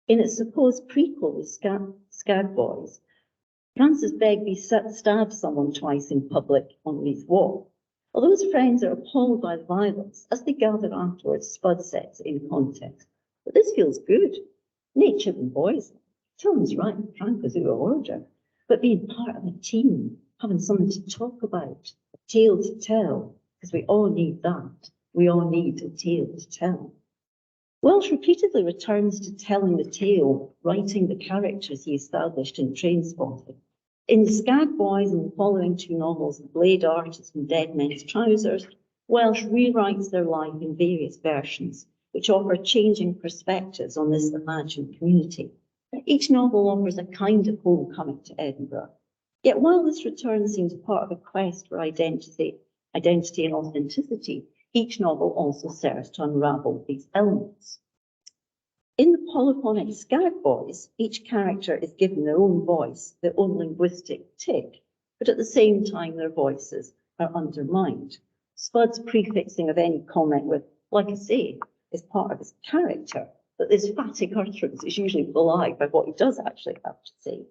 In its supposed prequel with Scag Boys, Francis Begbie stabs someone twice in public on Leith Walk. Although his friends are appalled by the violence, as they gather afterwards, Spud sets it in context. But this feels good. Nature and boys. Tom's right, Frank is out of order. But being part of a team, having something to talk about, a tale to tell, because we all need that. We all need a tale to tell. Welsh repeatedly returns to telling the tale, writing the characters he established in Trainspotting. In the Scag Boys and the following two novels, The Blade Artist and Dead Men's Trousers, Welsh rewrites their life in various versions, which offer changing perspectives on this imagined community. Each novel offers a kind of homecoming to Edinburgh. Yet while this return seems part of a quest for identity and authenticity, each novel also serves to unravel these elements. In the polyphonic Scag Boys, each character is given their own voice, their own linguistic tick, but at the same time their voices are undermined. Spud's prefixing of any comment with, like I say, is part of his character, but this phatic utterance is usually belied by what he does actually have to say.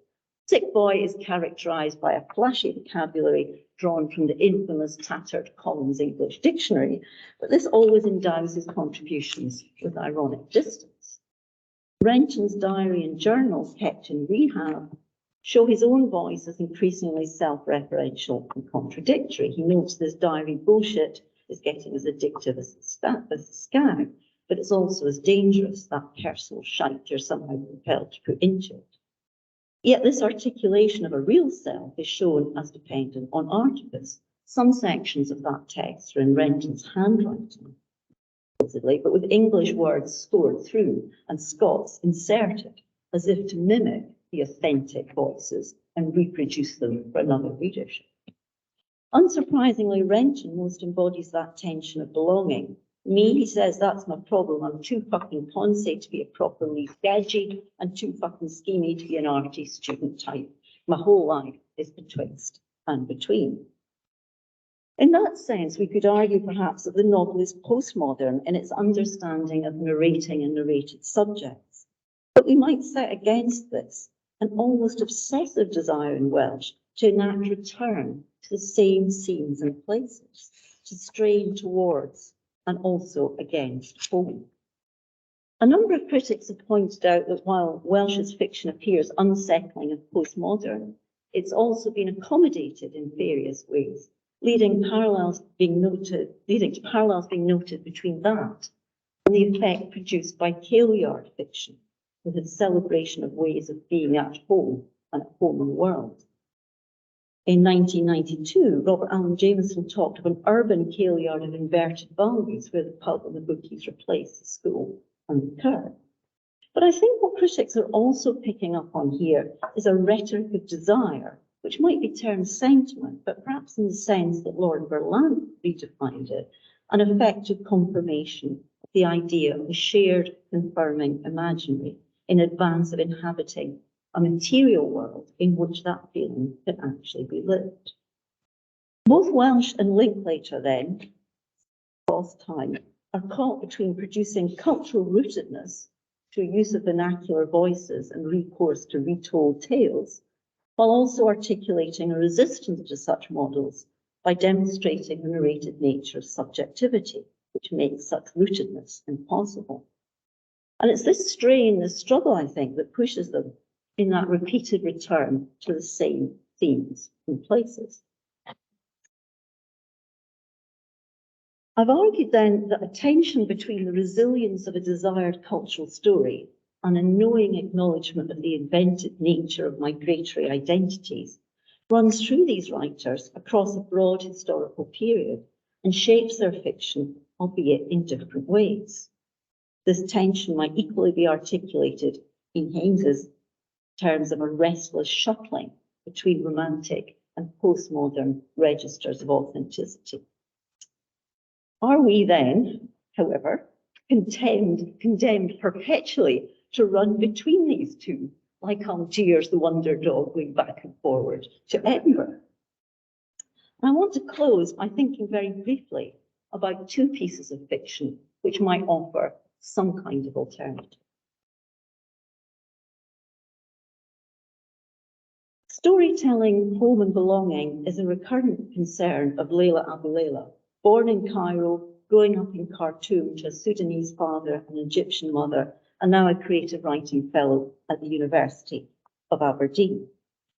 Sick Boy is characterised by a flashy vocabulary drawn from the infamous tattered Collins English Dictionary, but this always endows his contributions with ironic distance. Renton's diary and journals kept in rehab show his own voice as increasingly self-referential and contradictory. He notes this diary bullshit is getting as addictive as the scag, but it's also as dangerous, that personal shite you're somehow compelled to put into it. Yet this articulation of a real self is shown as dependent on artifice. Some sections of that text are in Renton's handwriting, supposedly, but with English words scored through and Scots inserted, as if to mimic the authentic voices and reproduce them for another readership. Unsurprisingly, Renton most embodies that tension of belonging. Me, he says, that's my problem. I'm too fucking poncy to be a properly sketchy and too fucking schemy to be an arty student type. My whole life is betwixt and between. In that sense, we could argue perhaps that the novel is postmodern in its understanding of narrating and narrated subjects. But we might set against this an almost obsessive desire in Welsh to enact return to the same scenes and places, to strain towards and also against home. A number of critics have pointed out that while Welsh's fiction appears unsettling and postmodern, it's also been accommodated in various ways, leading to parallels being noted between that and the effect produced by Kailyard fiction, with its celebration of ways of being at home and at home in the world. In 1992, Robert Allen Jameson talked of an urban Kailyard of inverted values where the pub and the bookies replace the school and the curb. But I think what critics are also picking up on here is a rhetoric of desire, which might be termed sentiment, but perhaps in the sense that Lord Verlaine redefined it, an effective confirmation of the idea of a shared, confirming imaginary in advance of inhabiting a material world in which that feeling can actually be lived. Both Welsh and Linklater then, across time, are caught between producing cultural rootedness through use of vernacular voices and recourse to retold tales, while also articulating a resistance to such models by demonstrating the narrated nature of subjectivity, which makes such rootedness impossible. And it's this strain, this struggle, I think, that pushes them in that repeated return to the same themes and places. I've argued then that a tension between the resilience of a desired cultural story and a knowing acknowledgement of the invented nature of migratory identities runs through these writers across a broad historical period and shapes their fiction, albeit in different ways. This tension might equally be articulated in Haynes's terms of a restless shuttling between romantic and postmodern registers of authenticity. Are we then, however, condemned perpetually to run between these two, like Algiers, the wonder dog, going back and forward to Edinburgh? And I want to close by thinking very briefly about two pieces of fiction which might offer some kind of alternative. Storytelling, home and belonging is a recurrent concern of Leila Abu Leila, born in Cairo, growing up in Khartoum to a Sudanese father and Egyptian mother, and now a creative writing fellow at the University of Aberdeen.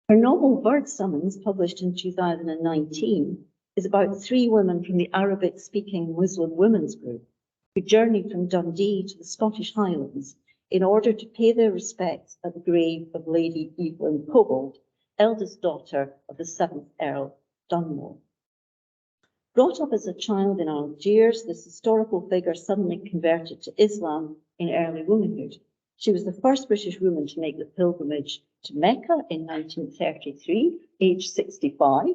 Her novel Bird Summons, published in 2019, is about three women from the Arabic-speaking Muslim women's group who journeyed from Dundee to the Scottish Highlands in order to pay their respects at the grave of Lady Evelyn Cobbold, eldest daughter of the 7th Earl Dunmore. Brought up as a child in Algiers, this historical figure suddenly converted to Islam in early womanhood. She was the first British woman to make the pilgrimage to Mecca in 1933, aged 65,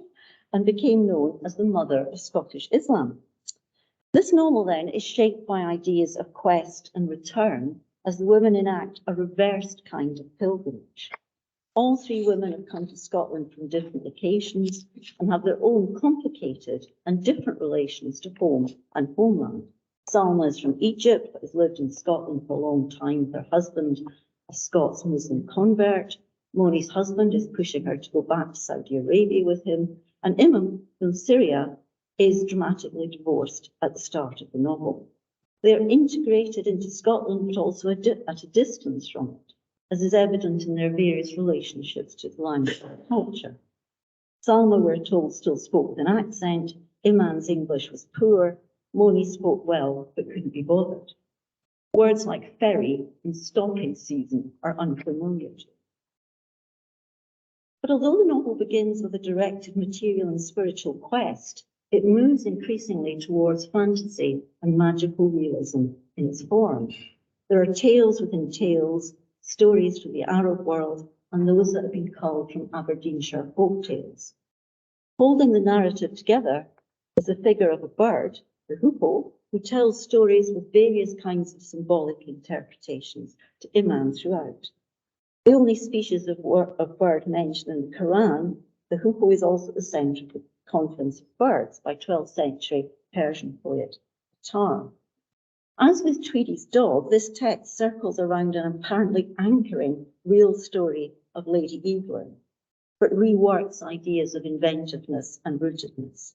and became known as the mother of Scottish Islam. This novel then is shaped by ideas of quest and return as the women enact a reversed kind of pilgrimage. All three women have come to Scotland from different locations and have their own complicated and different relations to home and homeland. Salma is from Egypt, but has lived in Scotland for a long time with her husband, a Scots Muslim convert. Moni's husband is pushing her to go back to Saudi Arabia with him, and Imam from Syria is dramatically divorced at the start of the novel. They are integrated into Scotland, but also at a distance from it, as is evident in their various relationships to the language and culture. Salma, we're told, still spoke with an accent. Iman's English was poor. Moni spoke well, but couldn't be bothered. Words like ferry and stocking season are unfamiliar to them. But although the novel begins with a directed material and spiritual quest, it moves increasingly towards fantasy and magical realism in its form. There are tales within tales, stories from the Arab world, and those that have been culled from Aberdeenshire folk tales. Holding the narrative together is the figure of a bird, the hoopoe, who tells stories with various kinds of symbolic interpretations to Imam throughout. The only species of bird mentioned in the Quran, the hoopoe is also the centre of the Conference of Birds by 12th century Persian poet Tar. As with Tweedie's dog, this text circles around an apparently anchoring real story of Lady Evelyn, but reworks ideas of inventiveness and rootedness.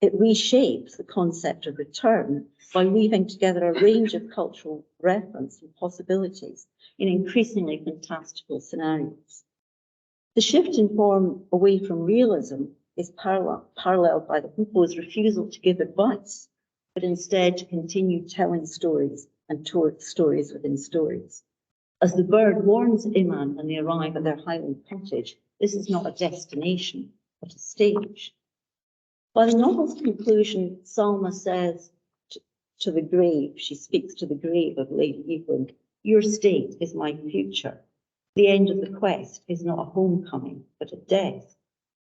It reshapes the concept of return by weaving together a range of cultural reference and possibilities in increasingly fantastical scenarios. The shift in form away from realism is paralleled by the hoopoe's refusal to give advice, but instead to continue telling stories and stories within stories. As the bird warns Iman when they arrive at their Highland cottage, this is not a destination, but a stage. By the novel's conclusion, Salma says to the grave, she speaks to the grave of Lady Evelyn, "Your state is my future. The end of the quest is not a homecoming, but a death."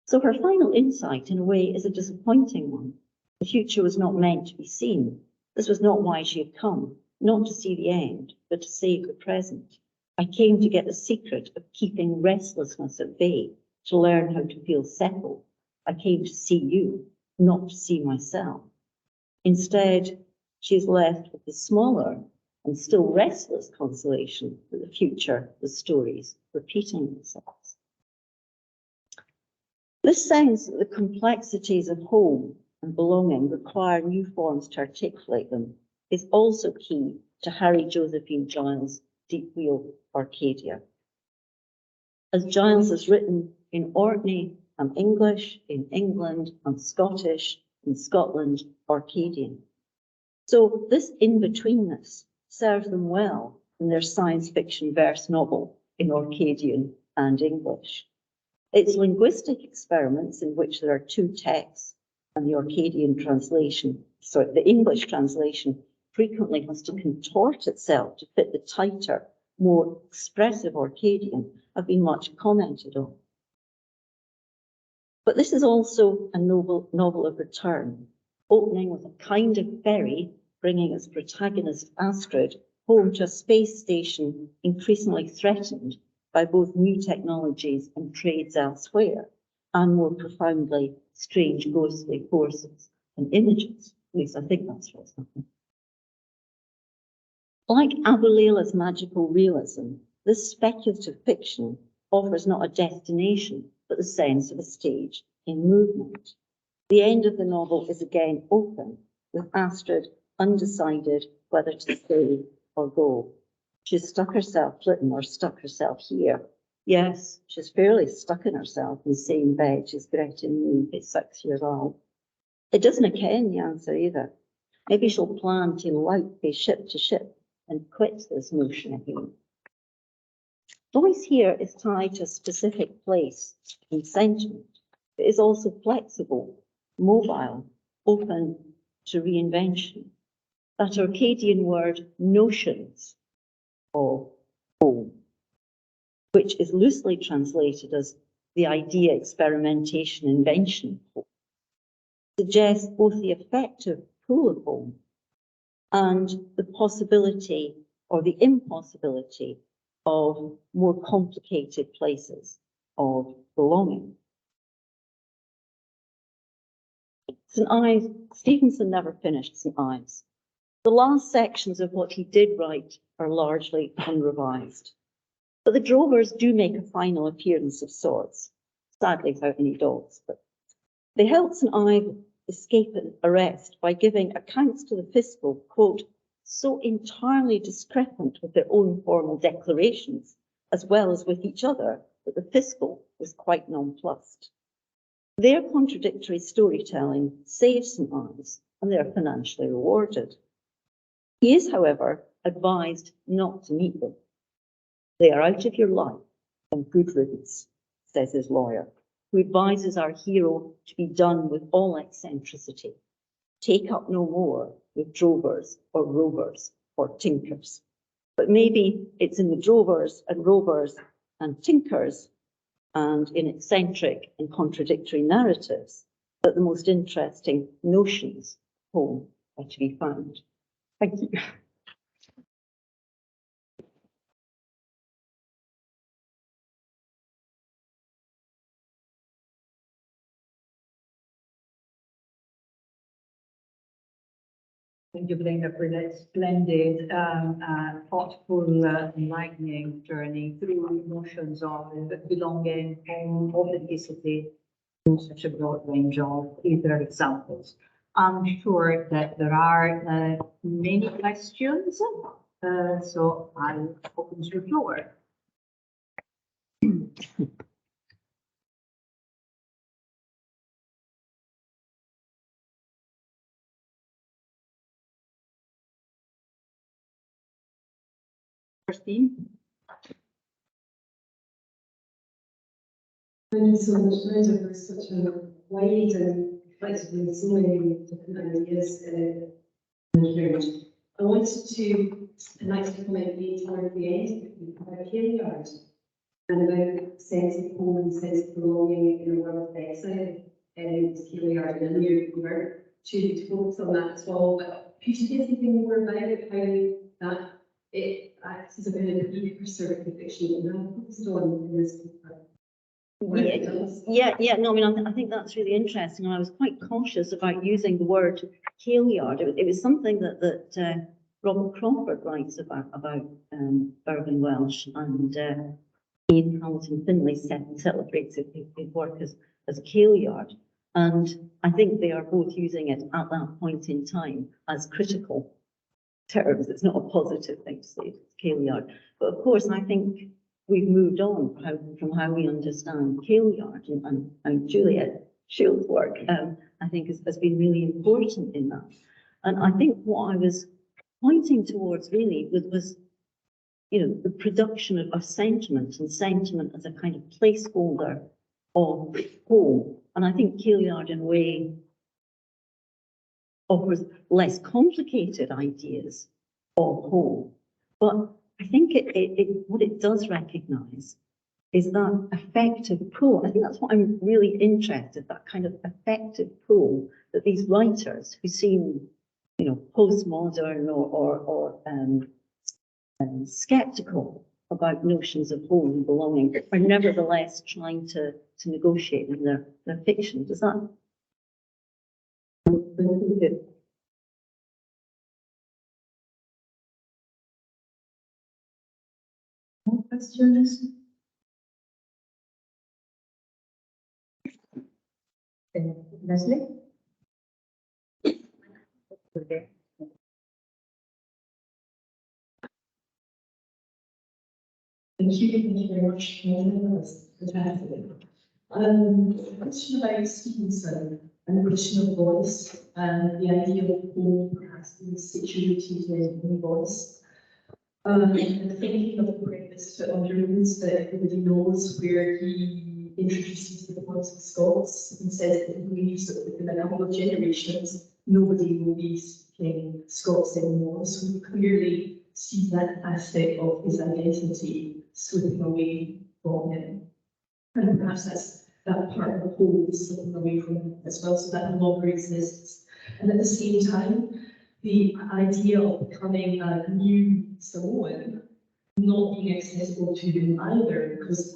So her final insight, in a way, is a disappointing one. The future was not meant to be seen. This was not why she had come, not to see the end, but to save the present. I came to get the secret of keeping restlessness at bay, to learn how to feel settled. I came to see you, not to see myself. Instead, she is left with the smaller and still restless consolation that the future, the stories, repeating themselves. This sense that the complexities of home and belonging require new forms to articulate them is also key to Harry Josephine Giles' Deep Wheel Arcadia. As Giles has written, in Orkney, I'm English, in England, I'm Scottish, in Scotland, Arcadian. So this in-betweenness serves them well in their science fiction verse novel in Orcadian and English. Its linguistic experiments, in which there are two texts and the Orcadian translation, the English translation frequently has to contort itself to fit the tighter, more expressive Orcadian, have been much commented on. But this is also a novel of return, opening with a kind of ferry bringing its protagonist Astrid home to a space station increasingly threatened by both new technologies and trades elsewhere, and more profoundly, strange ghostly forces and images. At least I think that's what's happening. Like Abu Layla's magical realism, this speculative fiction offers not a destination, but the sense of a stage in movement. The end of the novel is again open, with Astrid undecided whether to stay or go. She's stuck herself, Flitton, or stuck herself here. Yes, she's fairly stuck in herself in the same bed she's Greta New at 6 years old. It doesn't ken the answer either. Maybe she'll plan to lout be ship to ship and quit this notion again. Voice here is tied to a specific place and sentiment. It is also flexible, mobile, open to reinvention. That Orcadian word notions of home, which is loosely translated as the idea, experimentation, invention of home, suggests both the effective pull of home and the possibility or the impossibility of more complicated places of belonging. St. Ives, Stevenson never finished St. Ives. The last sections of what he did write are largely unrevised. But the drovers do make a final appearance of sorts, sadly without any dogs. But they helped St Ives escape arrest by giving accounts to the fiscal, quote, so entirely discrepant with their own formal declarations, as well as with each other, that the fiscal was quite nonplussed. Their contradictory storytelling saved St Ives, and they are financially rewarded. He is, however, advised not to meet them. They are out of your life, and good riddance, says his lawyer, who advises our hero to be done with all eccentricity. Take up no more with drovers or rovers or tinkers. But maybe it's in the drovers and rovers and tinkers and in eccentric and contradictory narratives that the most interesting notions of home are to be found. Thank you. Thank you, Glenda, for that splendid, thoughtful, enlightening journey through notions of belonging, home, authenticity, through such a broad range of either examples. I'm sure that there are many questions, so I'll open the floor. Christine? Thank you so much, Glenda, for such a wide and flexible, so many different ideas and hearings. I wanted to, I'd like to comment toward the end about care yard and about sense of home and sense of belonging in a world of exile and care yard. And I knew you were to focus on that as well. But could you say something more about how that it acts as a bit of a precursor to fiction and how focused on in this paper? No, I mean, I think that's really interesting. And I was quite cautious about using the word Kailyard. It was something that Robert Crawford writes about Berwyn Welsh, and Ian Hamilton Finlay celebrates his work as Kailyard. And I think they are both using it at that point in time as critical terms. It's not a positive thing to say, it's Kailyard. But of course, I think we've moved on from how we understand Kailyard, and Juliet Shield's work, I think, has been really important in that. And I think what I was pointing towards really was the production of sentiment, and sentiment as a kind of placeholder of home. And I think Kailyard, in a way, offers less complicated ideas of home. But I think what it does recognise is that affective pull. I think that's what I'm really interested, that kind of affective pull that these writers who seem, postmodern or sceptical about notions of home and belonging are nevertheless trying to negotiate in their fiction. Does that? More questions? Leslie? Okay. Thank you very much. That was fantastic. A question about Stevenson and the question of voice and the idea of home perhaps being situated in voice. And thinking of the preface to Underwoods that everybody knows, where he introduces the voice of Scots and says that he believes that within a couple of generations nobody will be speaking Scots anymore. So he clearly sees that aspect of his identity slipping away from him. And perhaps that's that part of the whole is slipping away from him as well, so that no longer exists. And at the same time, the idea of becoming a new Samoan not being accessible to him either, because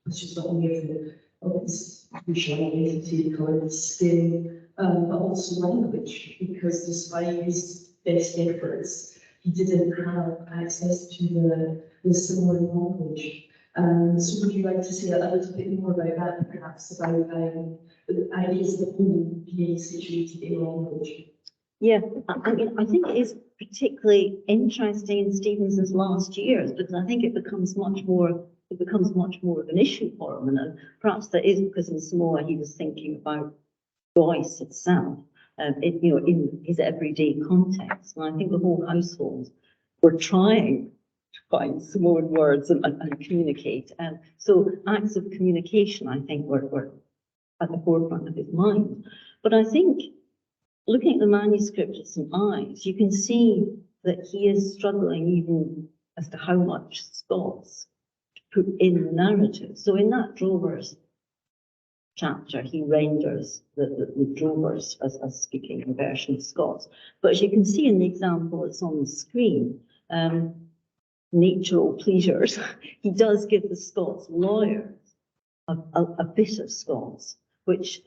it's just not only of his racial identity, the colour of his skin, but also language, because despite his best efforts, he didn't have access to the with similar language. So would you like to say a little bit more about that, perhaps, about the ideas of the whole being situated in language? Yeah, I mean, I think it is particularly interesting in Stevenson's last years, because I think it becomes much more of an issue for him, and perhaps that is because in Samoa he was thinking about voice itself, in his everyday context, and I think the whole household were trying to find Samoan words and communicate, and so acts of communication, I think, were at the forefront of his mind. But I think, looking at the manuscript at St. Ives, you can see that he is struggling even as to how much Scots to put in the narrative. So in that Drovers chapter, he renders the Drovers as speaking a version of Scots. But as you can see in the example that's on the screen, natural pleasures, he does give the Scots lawyers a bit of Scots, which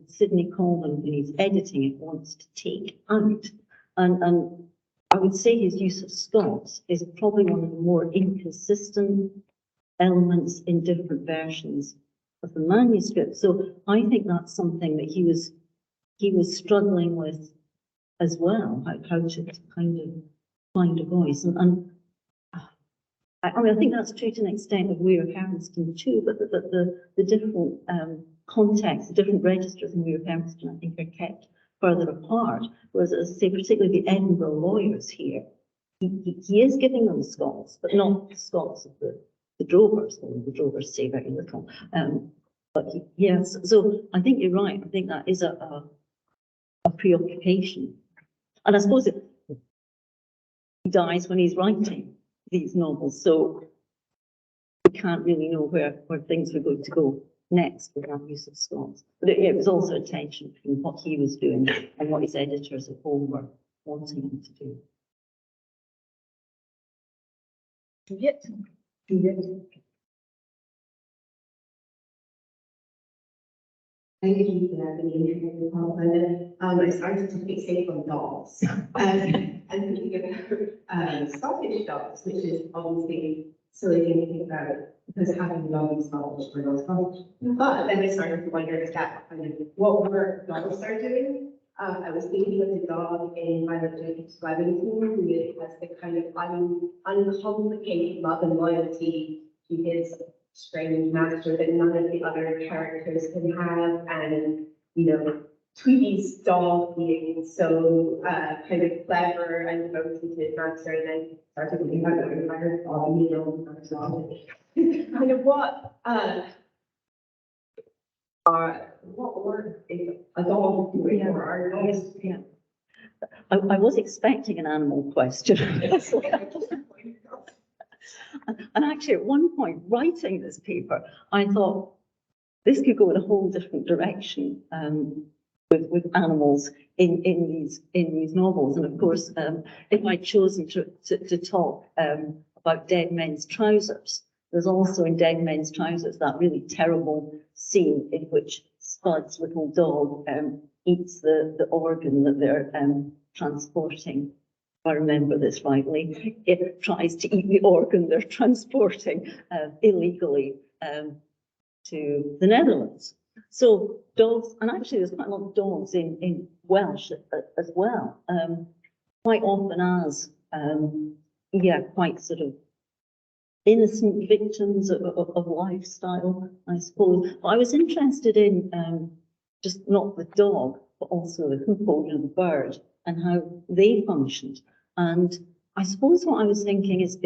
Sidney Colvin, when he's editing it, wants to take out. And I would say his use of Scots is probably one of the more inconsistent elements in different versions of the manuscript. So I think that's something that he was struggling with as well, how to kind of find a voice. And I mean, I think that's true to an extent of Weir Hermiston too, but the different contexts, the different registers in Weir Hermiston, I think, are kept further apart. Whereas, as I say, particularly the Edinburgh lawyers here, he is giving them Scots, but not the Scots of the Drovers, or the Drovers say very little. But yes, so I think you're right. I think that is a preoccupation. And I suppose he dies when he's writing these novels, so we can't really know where things were going to go next with that use of Scots. But it was also a tension between what he was doing and what his editors at home were wanting him to do. Thank you for that, the Prof. And I started to fixate on dogs and thinking about Scottish dogs, which is obviously silly thing to think about because having a dog in Scotland for not Scottish. But then I started to wonder, is that kind of what work dogs are doing? I was thinking of the dog in Violet Jacobs Wellington, who has the kind of uncomplicated love and loyalty to his strange master that none of the other characters can have, and Tweedie's dog being so kind of clever and devoted to his master, and then started thinking about the entire dog, kind of what work is a dog doing for our dogs? Yeah. I was expecting an animal question. And actually, at one point, writing this paper, I thought this could go in a whole different direction with animals in these novels. And of course, if I'd chosen to talk about Dead Men's Trousers, there's also in Dead Men's Trousers that really terrible scene in which Spud's little dog eats the organ that they're transporting. If I remember this rightly, it tries to eat the organ they're transporting illegally to the Netherlands. So dogs, and actually there's quite a lot of dogs in Welsh as well, quite often as, quite sort of innocent victims of lifestyle, I suppose. But I was interested in just not the dog, but also the hoopoe and the bird and how they functioned. And I suppose what I was thinking is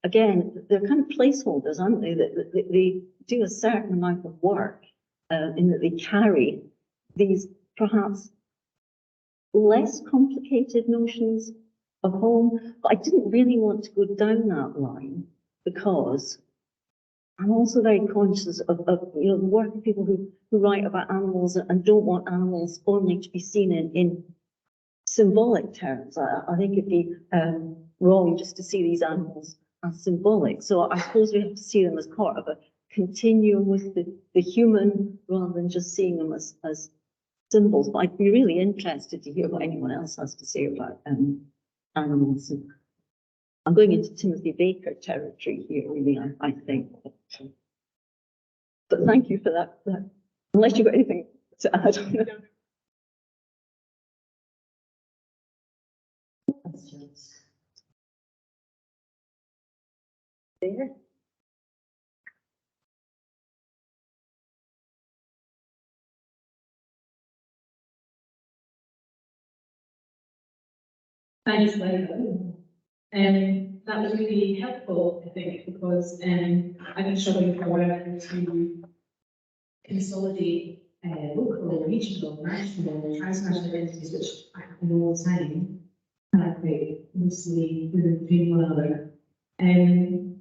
again, they're kind of placeholders, aren't they? They do a certain amount of work in that they carry these perhaps less complicated notions of home. But I didn't really want to go down that line because I'm also very conscious of the work of people who write about animals and don't want animals only to be seen in symbolic terms. I think it'd be wrong just to see these animals as symbolic. So I suppose we have to see them as part of a continuum with the human rather than just seeing them as symbols. But I'd be really interested to hear what anyone else has to say about animals. I'm going into Timothy Baker territory here, really, I think. But thank you for that. Unless you've got anything to add on that. Questions? There. Thanks, Glenda. That was really helpful, I think, because I've been struggling for a while to consolidate local, regional, national, transnational identities, which I happen all the time, and I quite mostly between one another.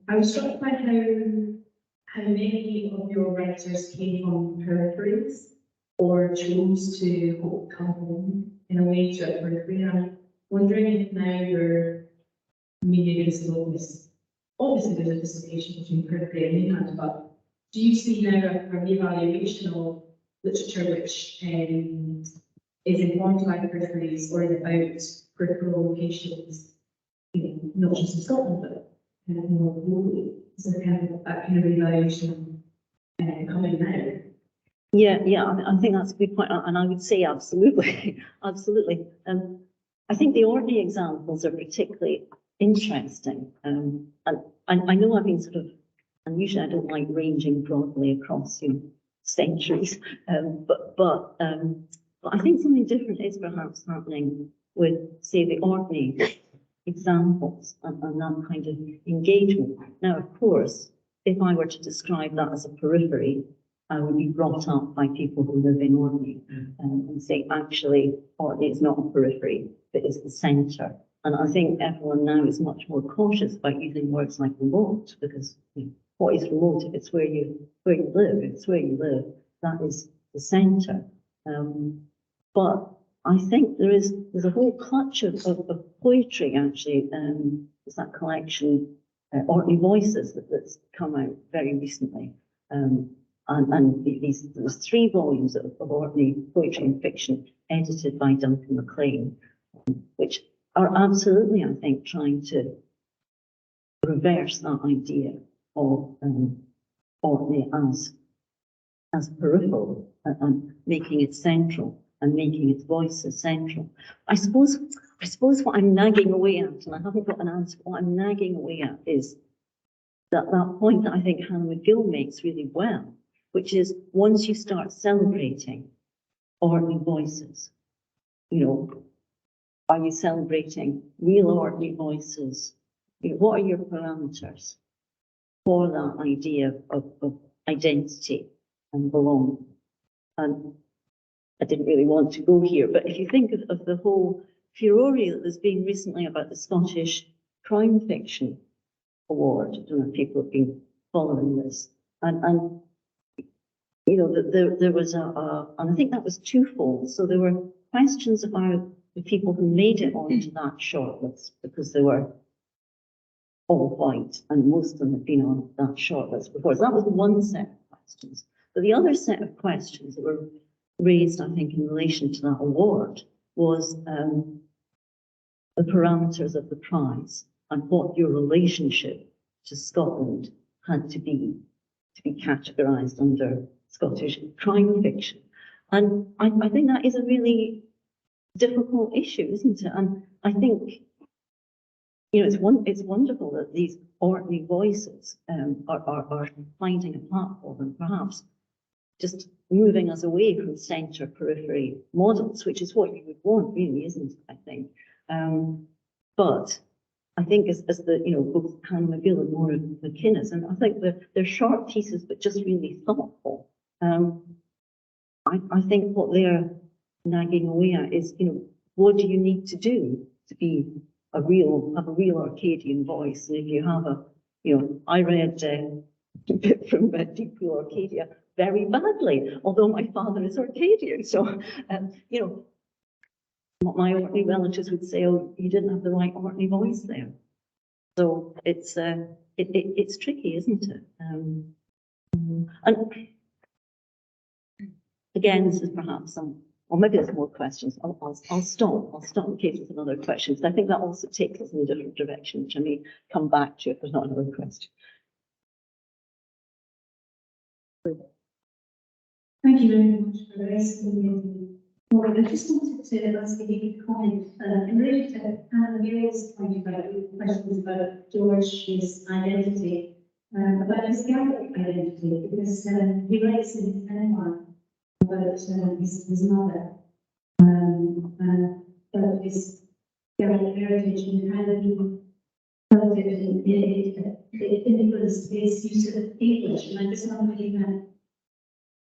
I was struck by how many of your writers came from peripheries or chose to come home in a way to a periphery. And I'm wondering if now you're maybe there's obviously there's a dislocation between periphery and mainland, but do you see now a reevaluation of literature which is informed by the peripheries or is about peripheral locations, not just in Scotland, but kind of more globally? Is there kind of that kind of reevaluation coming now? Yeah, I think that's a good point, and I would say absolutely, absolutely. I think the Orkney examples are particularly interesting, and I know I've been sort of, and usually I don't like ranging broadly across centuries, but I think something different is perhaps happening with, say, the Orkney examples and that kind of engagement. Now, of course, if I were to describe that as a periphery, I would be brought up by people who live in Orkney and say, actually, Orkney is not a periphery, but it's the centre. And I think everyone now is much more cautious about using words like remote, because what is remote? If it's where you live, if it's where you live, that is the centre. But I think there's a whole clutch of poetry, actually. There's that collection, Orkney Voices, that's come out very recently. And there's 3 volumes of Orkney poetry and fiction edited by Duncan MacLean, which are absolutely, I think, trying to reverse that idea of Orkney as peripheral and making it central and making its voices central. I suppose what I'm nagging away at, and I haven't got an answer, what I'm nagging away at is that point that I think Hannah McGill makes really well, which is once you start celebrating Orkney voices, are you celebrating real Orkney voices? What are your parameters for that idea of identity and belonging? And I didn't really want to go here, but if you think of the whole furore that there's been recently about the Scottish Crime Fiction Award, I don't know if people have been following this, and there was and I think that was twofold. So there were questions about the people who made it onto that shortlist, because they were all white, and most of them had been on that shortlist before. So that was one set of questions. But the other set of questions that were raised, I think, in relation to that award was the parameters of the prize and what your relationship to Scotland had to be categorised under Scottish crime fiction. And I think that is a really difficult issue, isn't it? And I think, it's wonderful that these Orkney voices are finding a platform and perhaps just moving us away from centre periphery models, which is what you would want, really, isn't it? I think. But I think as both Hannah McGill and Maura McInnes, and I think they're short pieces, but just really thoughtful. I think what they're nagging away at is, what do you need to do to have a real Arcadian voice? And if you have I read a bit from Deep Pool Arcadia very badly, although my father is Arcadian. So, what my Orkney relatives would say, oh, you didn't have the right Orkney voice there. So it's tricky, isn't it? And again, this is perhaps or maybe there's more questions. I'll stop in case there's another question, because I think that also takes us in a different direction, which I may come back to if there's not another question. Thank you very much for raising the point. I just wanted to ask if you could comment in relation to Anne Muir's point about questions about George's identity, about his Gaelic identity, because he writes in his memoir about his mother, about his Gaelic heritage and how he felt it influenced his use of English, and I just wonder if you can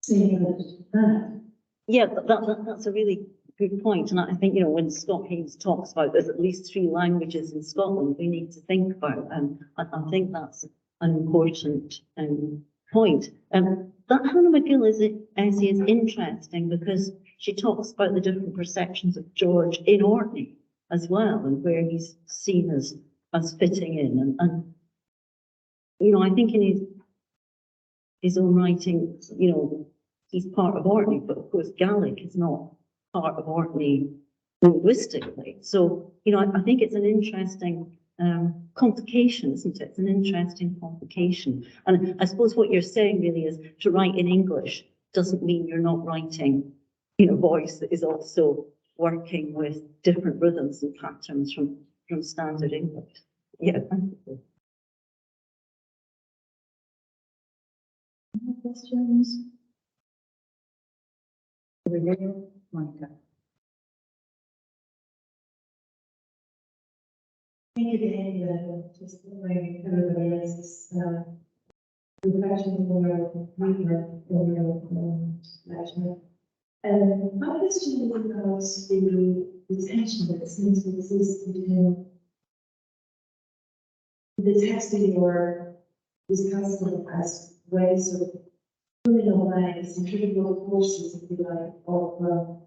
say about that. Yeah, that's a really good point. And I think, you know, when Scott Hayes talks about there's at least 3 languages in Scotland we need to think about, and I think that's an important point. That Hannah McGill essay is interesting because she talks about the different perceptions of George in Orkney as well, and where he's seen as fitting in. And you know, I think in his own writing, you know, he's part of Orkney, but of course Gaelic is not part of Orkney linguistically. So, you know, I think it's an interesting complication, isn't it? It's an interesting complication. And I suppose what you're saying really is to write in English doesn't mean you're not writing, you know, voice that is also working with different rhythms and patterns from standard English. Yeah, thank you. Any questions? Over there, Monica. I think again, just the way everybody else is reflecting on your reader or your lecture. My question regards the tension that seems to exist between the text you were discussing as ways of pulling away the centrifugal forces, if you like, of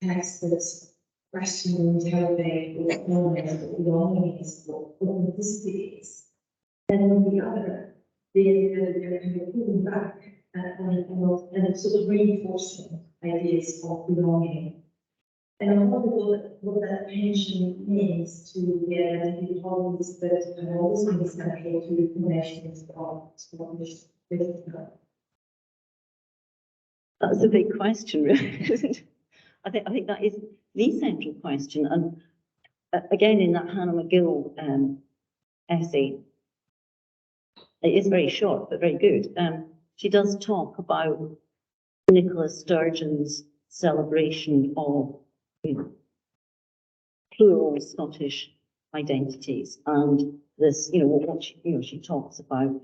text that's questioning, interrogate, or forming what belonging is, what authenticity is. And on the other, they're kind of pulling back and sort of reinforcing ideas of belonging. And I wonder what that tension means to the identity problems that have always been central to connections of Scottish literature. That's a big question, really. I think that is the central question. And again, in that Hannah McGill essay, it is very short, but very good. She does talk about Nicola Sturgeon's celebration of, you know, plural Scottish identities, and this, you know, what she, you know, she talks about,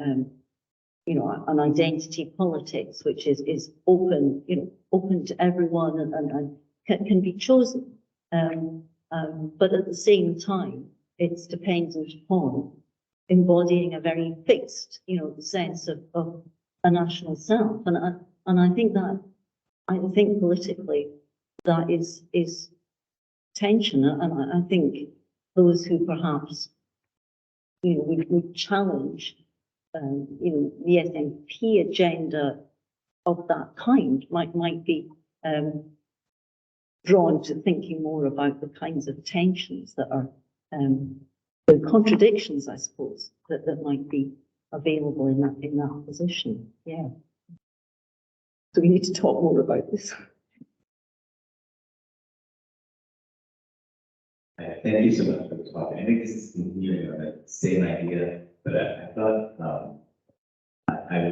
you know, an identity politics which is open, you know, open to everyone and can be chosen, but at the same time, it's dependent upon embodying a very fixed, you know, sense of a national self, and I think that, I think politically that is tension, and I think those who perhaps, you know, would challenge, you know, the SNP agenda of that kind might be drawn to thinking more about the kinds of tensions that are the contradictions, I suppose, that might be available in that position. Yeah. So we need to talk more about this. Thank you so much for the talk. I think this is continuing on the same idea, but I thought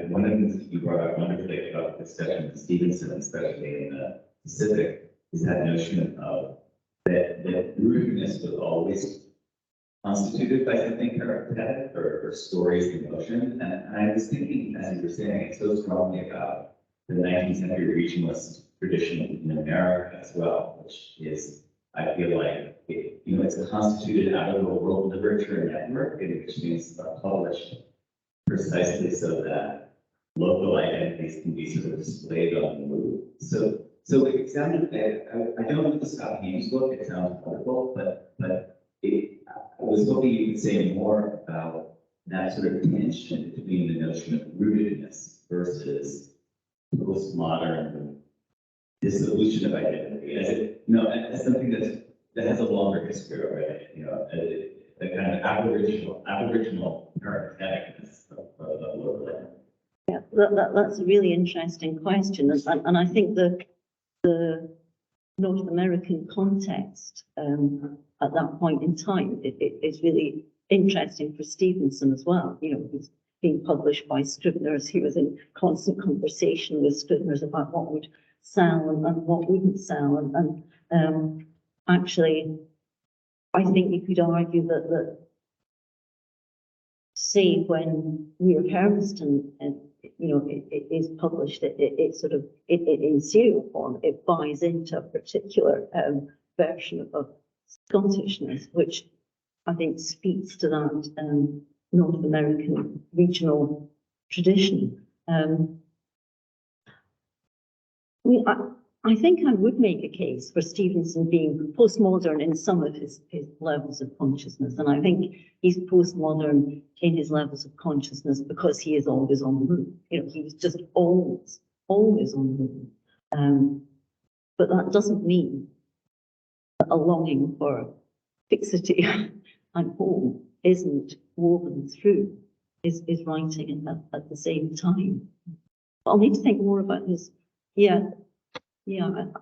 one of the things that you brought up wonderfully about the discussion with Stevenson, especially in the Pacific, is that notion of that rootedness was always constituted by something archetypic or stories in motion. And I was thinking, as you were saying, so strongly about the 19th century regionalist tradition in America as well, which is, I feel like, you know, it's constituted out of a world literature network, which means published precisely so that local identities can be sort of displayed on the move. So it sounded, I don't know the Scott Hayes book, it sounds wonderful, but I was hoping you could say more about that sort of tension between the notion of rootedness versus postmodern dissolution of identity as it, as something that has a longer history already, as the kind of aboriginal parentheticness of local land. Yeah, that's a really interesting question, and I think the North American context at that point in time is really interesting for Stevenson as well. He's being published by Scribner's. He was in constant conversation with Scribner's about what would sell and what wouldn't sell, and actually, I think you could argue that say when Weir Hermiston it is published, it sort of in serial form, it buys into a particular version of Scottishness, which I think speaks to that North American regional tradition. I think I would make a case for Stevenson being postmodern in some of his levels of consciousness, and I think he's postmodern in his levels of consciousness because he is always on the move. He was just always on the move. But that doesn't mean that a longing for fixity and home isn't woven through his writing at the same time. I'll need to think more about this. Yeah, when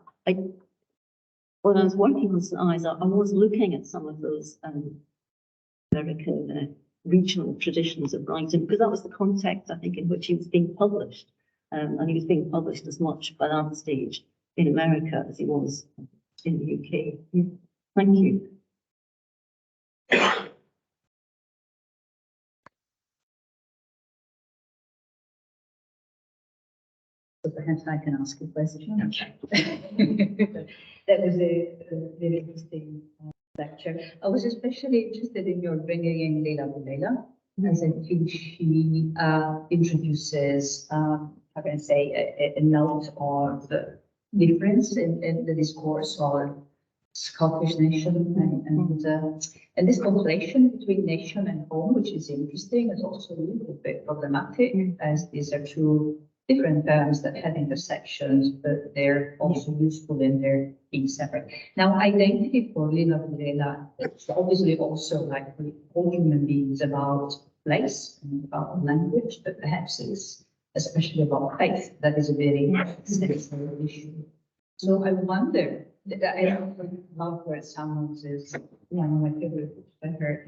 I was working on St. Ives, I was looking at some of those American regional traditions of writing, because that was the context, I think, in which he was being published. And he was being published as much by that stage in America as he was in the UK. Yeah. Thank you. So perhaps I can ask a question. That was a very interesting lecture. I was especially interested in your bringing in Leila, as I think she introduces, how can I say, a note of the difference in the discourse on Scottish nation and this conflation between nation and home, which is interesting, is also a little bit problematic, as these are two different terms that have intersections, but they're also useful in their being separate. Now, identity for Lila Varela is obviously also, like all human beings, about place and about language, but perhaps it's especially about faith. That is a very sensitive issue. So I wonder, I don't love where someone says, one of my favorite books by her,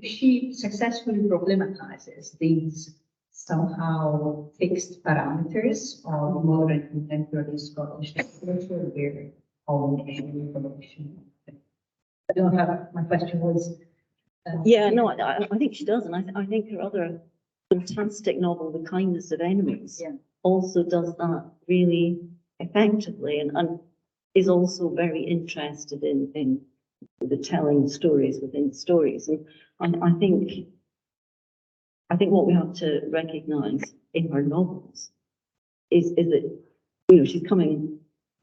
she successfully problematizes these somehow fixed parameters of modern contemporary Scottish literature, where home and information. I don't have, my question was. I think she does, and I think her other fantastic novel, The Kindness of Enemies, also does that really effectively, and is also very interested in the telling stories within stories. And I think what we have to recognise in her novels is that,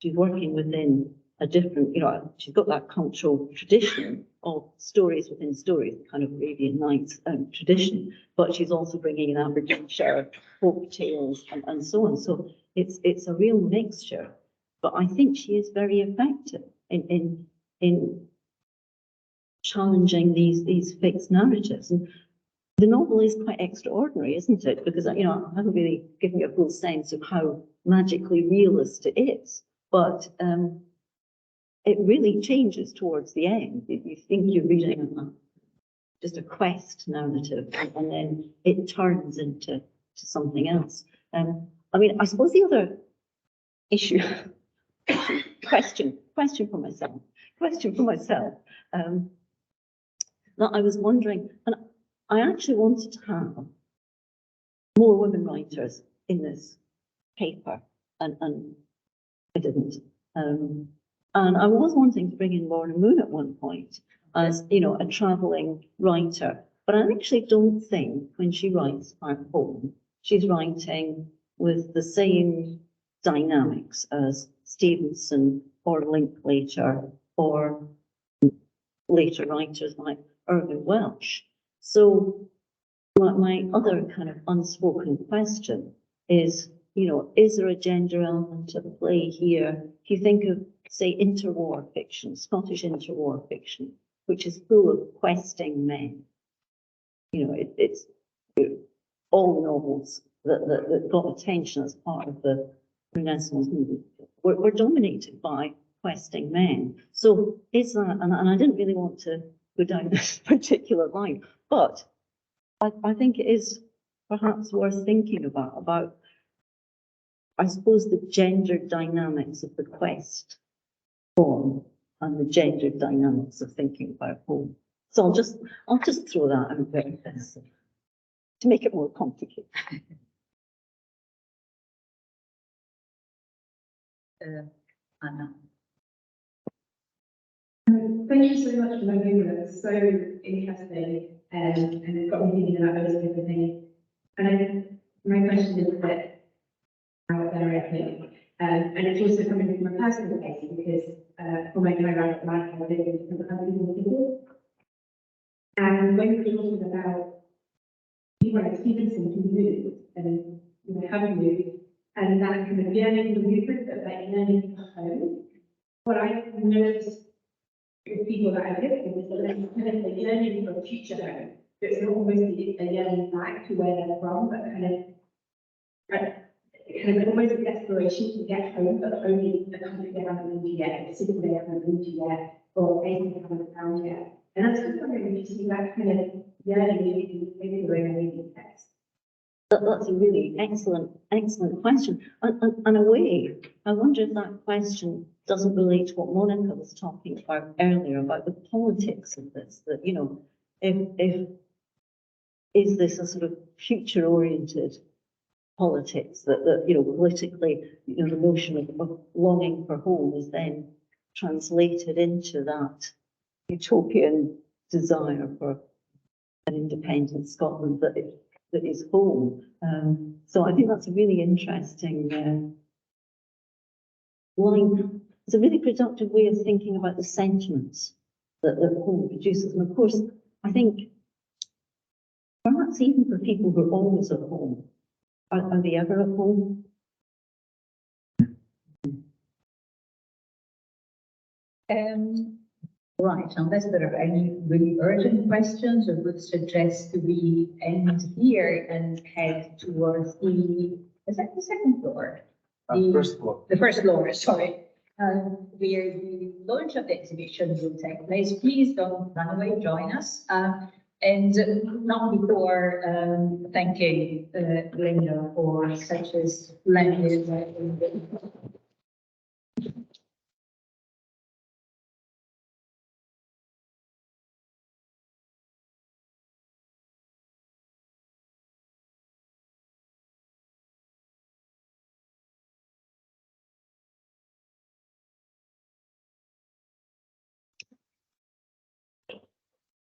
she's working within a different, she's got that cultural tradition of stories within stories, the kind of Arabian Nights tradition, but she's also bringing in Aberdeenshire folk tales and so on. So it's a real mixture, but I think she is very effective in challenging these fixed narratives. And the novel is quite extraordinary, isn't it? Because, I haven't really given you a full sense of how magically realist it is, but it really changes towards the end. You think you're reading just a quest narrative, and then it turns into something else. I suppose the other issue, question for myself, that I was wondering, and I actually wanted to have more women writers in this paper, and I didn't. And I was wanting to bring in Lorna Moon at one point as, a travelling writer, but I actually don't think when she writes at home, she's writing with the same dynamics as Stevenson or Linklater or later writers like Irvine Welsh. So my other kind of unspoken question is, you know, is there a gender element at play here? If you think of, say, interwar fiction, Scottish interwar fiction, which is full of questing men, you know, it's all the novels that got attention as part of the Renaissance movement were dominated by questing men. So is that, and I didn't really want to go down this particular line, but I think it is perhaps worth thinking about, I suppose, the gender dynamics of the quest form and the gender dynamics of thinking about home. So I'll just throw that out there to make it more complicated. Anna. Thank you so much for that video. It's so interesting and it's got me thinking about those different things. And my question is a bit out there, I think. And it's also coming from a personal case because for my life, I live in different countries and people. And when we're talking about people like Stevenson who moved and have moved, and that kind of yearning for movement, but that yearning for home, what I've noticed with people that I live with is that there's kind of a yearning for a future home. It's not almost a yearning back to where they're from, but kind of almost a desperation to get home, but only the country they haven't moved yet, the city they haven't moved yet, or anything they haven't found yet. And that's just wondering if you see that kind of yearning maybe the way I read the text. That's a really excellent question. And in a way, I wonder if that question doesn't relate to what Monica was talking about earlier, about the politics of this, that, you know, if is this a sort of future-oriented politics that, you know, politically, you know, the notion of longing for home is then translated into that utopian desire for an independent Scotland that is home. So I think that's a really interesting line. It's a really productive way of thinking about the sentiments that home produces. And of course, I think perhaps even for people who are always at home, are they ever at home? Right, unless there are any really urgent questions, I would suggest we end here and head towards is that the second floor? First floor. The first floor, sorry. Where the launch of the exhibition will take place. Please don't run away, join us. And not before thanking Glenda for such a splendid